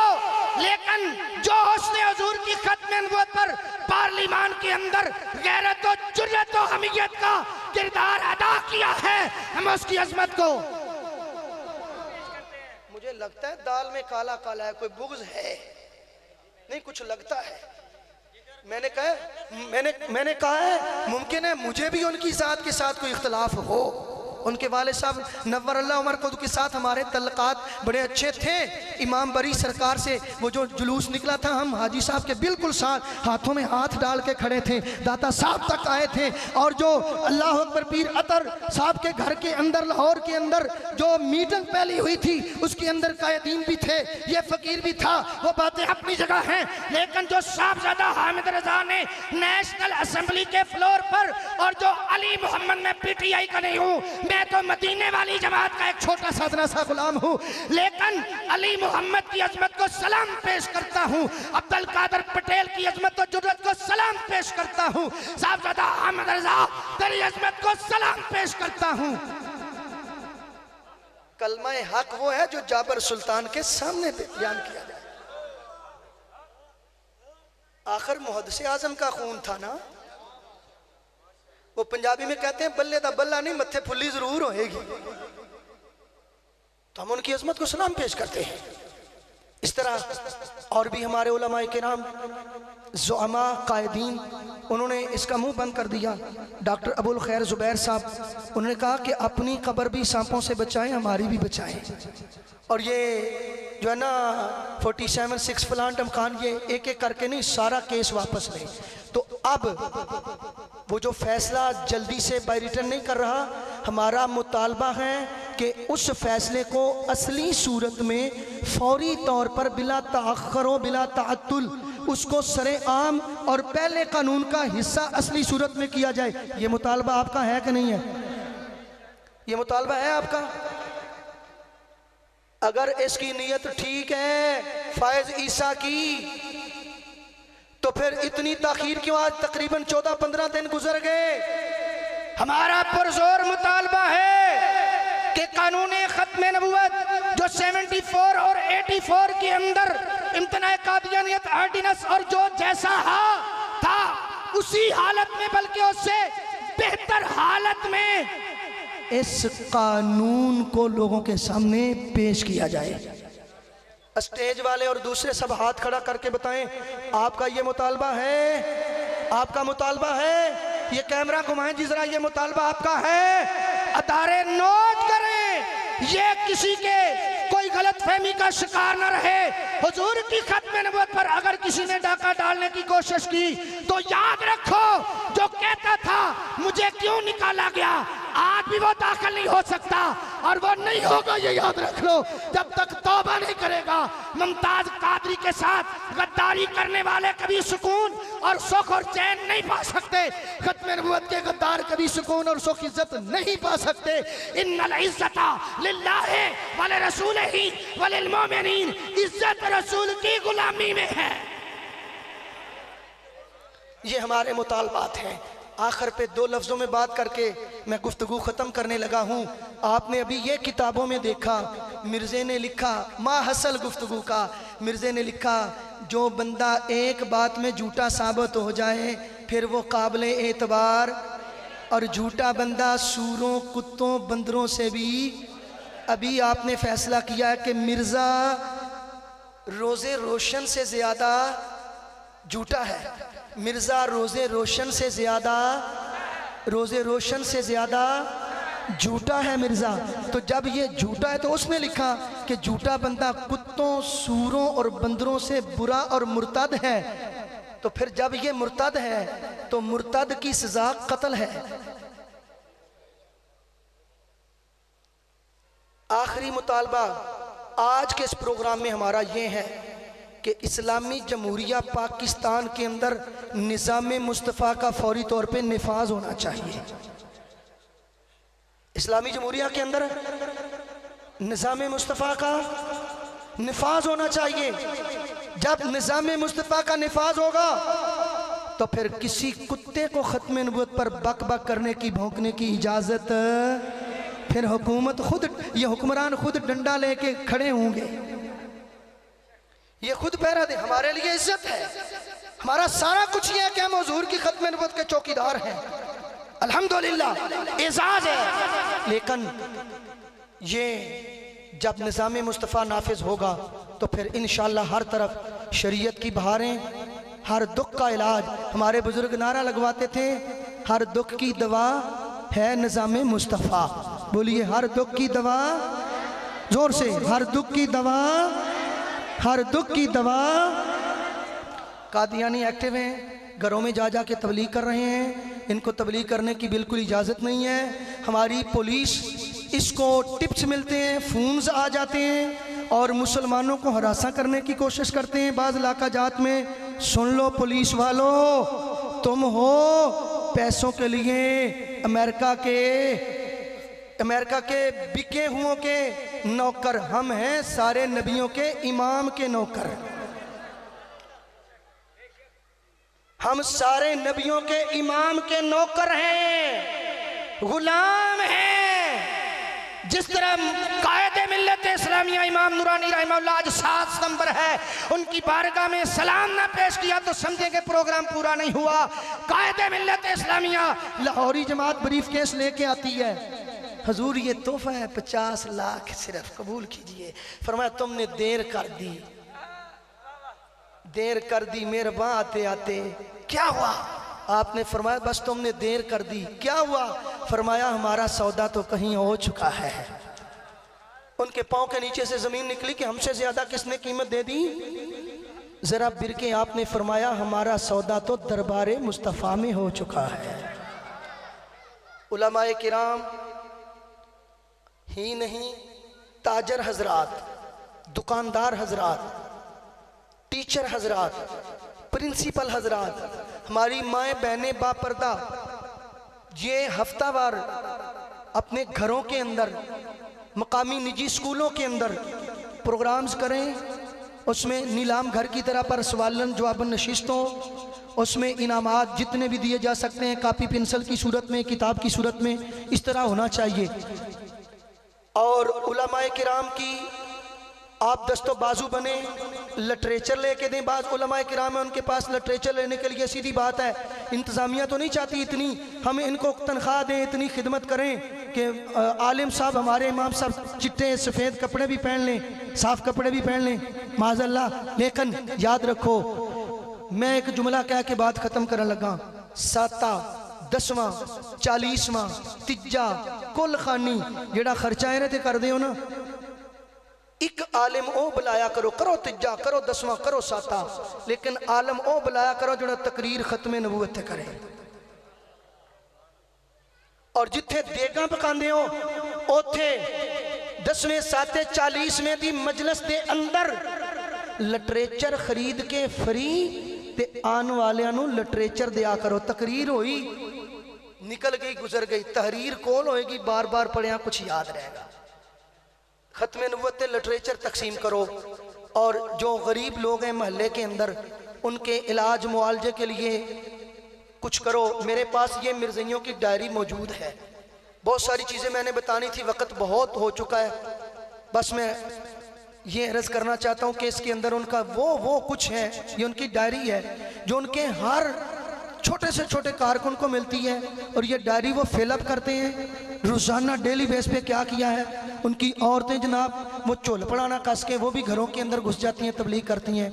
लेकिन जो उसने हुजूर की ख़त्म नबूवत पर पार्लिमान के अंदर गैरत और जुर्रत और हमीयत का किरदार अदा किया है, हम उसकी अजमत को, मुझे लगता है दाल में काला काला है, कोई बुग़्ज़ है नहीं, कुछ लगता है। मैंने कहा है मुमकिन है मुझे भी उनकी ज़ात के साथ कोई इख्तलाफ हो, उनके वाले साहब नव्वर अल्लाह उमर को के साथ हमारे तल्लकात बड़े अच्छे थे। इमाम बरी सरकार से वो जो जुलूस निकला था, हम हाजी साहब के बिल्कुल साथ हाथों में हाथ डाल के खड़े थे, दाता साहब तक आए थे। और जो अल्लाह अकबर पीर अतर साहब के घर के अंदर, लाहौर के अंदर जो मीटिंग पहली हुई थी, उसके अंदर कायदीन भी थे, ये फकीर भी था। वो बातें अपनी जगह हैं, लेकिन जो साहबजादा हामिद रजा ने नेशनल असेंबली के फ्लोर पर, और जो अली मोहम्मद में पीटीआई का नहीं हूँ, मैं तो मदीने वाली जमात का एक छोटा साधना सा गुलाम हूँ, लेकिन अली मोहम्मद की अजमत को सलाम पेश करता हूँ, अब्दुल कादर पटेल की अजमत और जुर्रत को सलाम पेश करता हूँ, साहबजादा हामिद रजा तेरी अजमत को सलाम पेश करता हूँ। कलमा हक वो है जो जाबर सुल्तान के सामने बयान किया जाए। आखिर मुहद्दिस आजम का खून था ना। वो पंजाबी में कहते हैं बल्ले दा बल्ला नहीं, मत्थे फुल्ली जरूर होएगी। तो हम उनकी अजमत को सलाम पेश करते हैं। इस तरह और भी हमारे उलमाए किराम, ज़ुअमा, कायदीन, उन्होंने इसका मुंह बंद कर दिया। डॉक्टर अबुल खैर जुबैर साहब, उन्होंने कहा कि अपनी कब्र भी सांपों से बचाएं, हमारी भी बचाएं। और ये जो है ना 47 फलांटम खान, ये एक एक करके नहीं, सारा केस वापस ले। तो अब वो जो फैसला जल्दी से बाय रिटर्न नहीं कर रहा, हमारा मुतालबा है कि उस फैसले को असली सूरत में फौरी तौर पर बिला ताख़ुर बिला ताअत्तुल उसको सरे आम और पहले कानून का हिस्सा असली सूरत में किया जाए। ये मुतालबा आपका है कि नहीं है? ये मुतालबा है आपका? अगर इसकी नीयत ठीक है फायज ईसा की, तो फिर इतनी ताखीर क्यों? आज तकरीबन 14-15 दिन गुजर गए। हमारा पुरजोर मुतालबा है कि कानून खत्म नबूवत जो 74 और 84 के अंदर इम्तनाए कादियानियत ऑर्डिनेंस, और जो जैसा था उसी हालत में, बल्कि उससे बेहतर हालत में इस कानून को लोगों के सामने पेश किया जाए। स्टेज वाले और दूसरे सब हाथ खड़ा करके बताएं, आपका ये मुतालबा है? आपका मुतालबा है? ये कैमरा घुमाएं जी जरा, ये मुतालबा आपका है? अदारे नोट करें, ये किसी के कोई गलत फहमी का शिकार न रहे। हुजूर की खत्म नबूवत पर अगर किसी ने डाका डालने की कोशिश की तो याद रखो, जो कहता था मुझे क्यों निकाला गया, आज भी वो दाखिल नहीं हो सकता और वो नहीं होगा, ये याद रख लो। जब तक तौबा नहीं करेगा, मुमताज कादरी के साथ गद्दारी करने वाले कभी सुकून और सुख और चैन नहीं पा सकते। खत्म नबूवत के गद्दार कभी सुकून और सुख इज्जत नहीं पा सकते। इन्नल इज्जता लिल्लाहि व लिरसूलिही व लिल मोमिनीन, इज्जत रसूल की गुलामी में है। ये हमारे मुतालबात हैं। आखिर पे 2 लफ्ज़ों में बात करके मैं गुफ्तगू ख़त्म करने लगा हूँ। आपने अभी ये किताबों में देखा, मिर्ज़े ने लिखा, मा हसल गुफ्तगू का, मिर्ज़े ने लिखा जो बंदा एक बात में झूठा साबित हो जाए फिर वो काबिल एतबार, और झूठा बंदा सूरों, कुत्तों, बंदरों से भी। अभी आपने फैसला किया कि मिर्ज़ा रोज़े रोशन से ज़्यादा झूठा है, मिर्ज़ा रोज़े रोशन से ज़्यादा, रोज़े रोशन से ज़्यादा झूठा है मिर्ज़ा। तो जब ये झूठा है तो उसमें लिखा कि झूठा बंदा कुत्तों, सूरों और बंदरों से बुरा और मुर्तद है। तो फिर जब ये मुर्तद है तो मुर्तद की सज़ा कत्ल है। आखिरी मुतालबा आज के इस प्रोग्राम में हमारा ये है कि इस्लामी जमहूरिया पाकिस्तान के अंदर निज़ाम मुस्तफ़ा का फौरी तौर पे निफाज होना चाहिए। इस्लामी जमहूरिया के अंदर निज़ाम मुस्तफ़ा का निफाज होना चाहिए। जब निज़ाम मुस्तफ़ा का निफाज होगा तो फिर किसी कुत्ते को खत्म नबूवत पर बक बक करने की, भौंकने की इजाज़त, फिर हुकूमत खुद, ये हुक्मरान खुद डंडा लेके खड़े होंगे, ये खुद पहरा दे। हमारे लिए इज्जत है, हमारा सारा कुछ ये है कि हम हुजूर की खत्म नबूवत के चौकीदार हैं, अल्हम्दुलिल्लाह एजाज है। लेकिन ये जब निज़ाम मुस्तफ़ा नाफिज होगा तो फिर इंशाअल्लाह हर तरफ शरीयत की बहारें, हर दुख का इलाज। हमारे बुजुर्ग नारा लगवाते थे, हर दुख की दवा है निज़ाम मुस्तफ़ा। बोलिए हर दुख की दवा, जोर से, हर दुख की दवा, हर दुख की दवा। कादियानी एक्टिव हैं, घरों में जा जा के तबलीग कर रहे हैं। इनको तबलीग करने की बिल्कुल इजाज़त नहीं है। हमारी पुलिस इसको टिप्स मिलते हैं, फ़ोन्स आ जाते हैं और मुसलमानों को हरासा करने की कोशिश करते हैं बाज़ इलाका जात में। सुन लो पुलिस वालों, तुम हो पैसों के लिए अमेरिका के बिके हुओं के नौकर, हम हैं सारे नबियों के इमाम के नौकर। हम सारे नबियों के इमाम के नौकर हैं, गुलाम हैं। जिस तरह कायदे मिल्लत इस्लामिया इमाम नूरानी रहमतुल्लाह आज 7 सितंबर है, उनकी बारगाह में सलाम ना पेश किया तो समझेंगे प्रोग्राम पूरा नहीं हुआ। कायदे मिल्लत इस्लामिया लाहौरी जमात ब्रीफ केस लेके आती है, हजूर ये तोहफा है 50 लाख सिर्फ कबूल कीजिए। फरमाया तुमने देर कर दी, देर कर दी मेहरबान आते आते। क्या हुआ? आपने फरमाया बस तुमने देर कर दी। क्या हुआ? फरमाया हमारा सौदा तो कहीं हो चुका है। उनके पांव के नीचे से जमीन निकली कि हमसे ज्यादा किसने कीमत दे दी। जरा बिर के आपने फरमाया हमारा सौदा तो दरबारे मुस्तफ़ा में हो चुका है। उलमाए किराम ही नहीं, ताजर हजरात, दुकानदार हजरात, टीचर हजरात, प्रिंसिपल हजरात, हमारी माएँ बहनें बापर्दा, ये हफ्तावार अपने घरों के अंदर, मकामी निजी स्कूलों के अंदर प्रोग्राम्स करें। उसमें नीलाम घर की तरह पर सवालन जवाबन नशिस्तों, उसमें इनामात जितने भी दिए जा सकते हैं कापी पेंसिल की सूरत में, किताब की सूरत में, इस तरह होना चाहिए। और उलमाए किराम की आप दस्तो बाजू बने, लिटरेचर लेके दें। बाज़ उलमाए किराम है उनके पास लिटरेचर लेने के लिए सीधी बात है, इंतज़ामिया तो नहीं चाहती इतनी हम इनको तनख्वाह दें, इतनी खिदमत करें कि आलिम साहब हमारे इमाम साहब चिट्टे सफ़ेद कपड़े भी पहन लें, साफ़ कपड़े भी पहन लें, माज़अल्लाह। लेकिन याद रखो, मैं एक जुमला कह के बात ख़त्म करने लगा। 7, 10वां, 40वां, तीजा कुल खानी जेड़ा खर्चा इन्हें ते कर दियो ना, एक आलिम ओ बुलाया करो, करो तीजा, करो 10वां, करो 7, लेकिन आलम ओ बुलाया करो जो तकरीर खत्मे नबूवत करे। और जिथे देगा पकांदे हो उथे 10वें 7 40वें दी मजलिस के अंदर लिटरेचर खरीद के फ्री ते आने वालियां नू लिटरेचर दिया करो। तकरीर हुई, निकल गई, गुजर गई, तहरीर कोल होएगी, बार बार पढ़िया कुछ याद रहेगा। खत्म नबूवत लिटरेचर तकसीम करो। और जो गरीब लोग हैं महल्ले के अंदर, उनके इलाज मुआलजे के लिए कुछ करो। मेरे पास ये मिर्ज़इयों की डायरी मौजूद है, बहुत सारी चीज़ें मैंने बतानी थी, वक्त बहुत हो चुका है। बस मैं ये अर्ज़ करना चाहता हूँ कि इसके अंदर उनका वो कुछ है, ये उनकी डायरी है जो उनके हर छोटे से छोटे कारकुन को मिलती है। और ये डायरी वो फिलअप करते हैं रोज़ाना डेली बेस पे। क्या किया है उनकी औरतें जनाब, वो चोल पड़ाना कस के वो भी घरों के अंदर घुस जाती हैं, तबलीग करती हैं।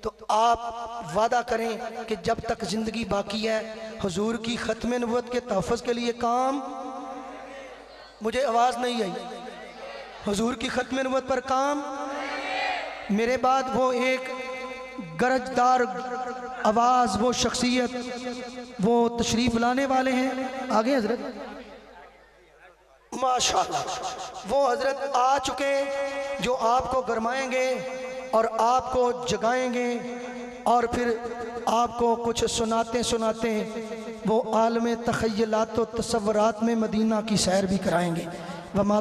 तो आप वादा करें कि जब तक ज़िंदगी बाकी है हुजूर की ख़त्म नबूवत के तहफ़्फ़ुज़ के लिए काम, मुझे आवाज़ नहीं आई, हुजूर की ख़त्म नबूवत पर काम। मेरे बाद वो एक गरजदार आवाज़, वो शख्सियत, वो तशरीफ़ लाने वाले हैं। आगे हजरत, माशाअल्लाह, वो हजरत आ चुके जो आपको गरमाएंगे और आपको जगाएंगे और फिर आपको कुछ सुनाते सुनाते वो आलम तख़य्युलात व तसव्वुरात में मदीना की सैर भी कराएंगे। वमा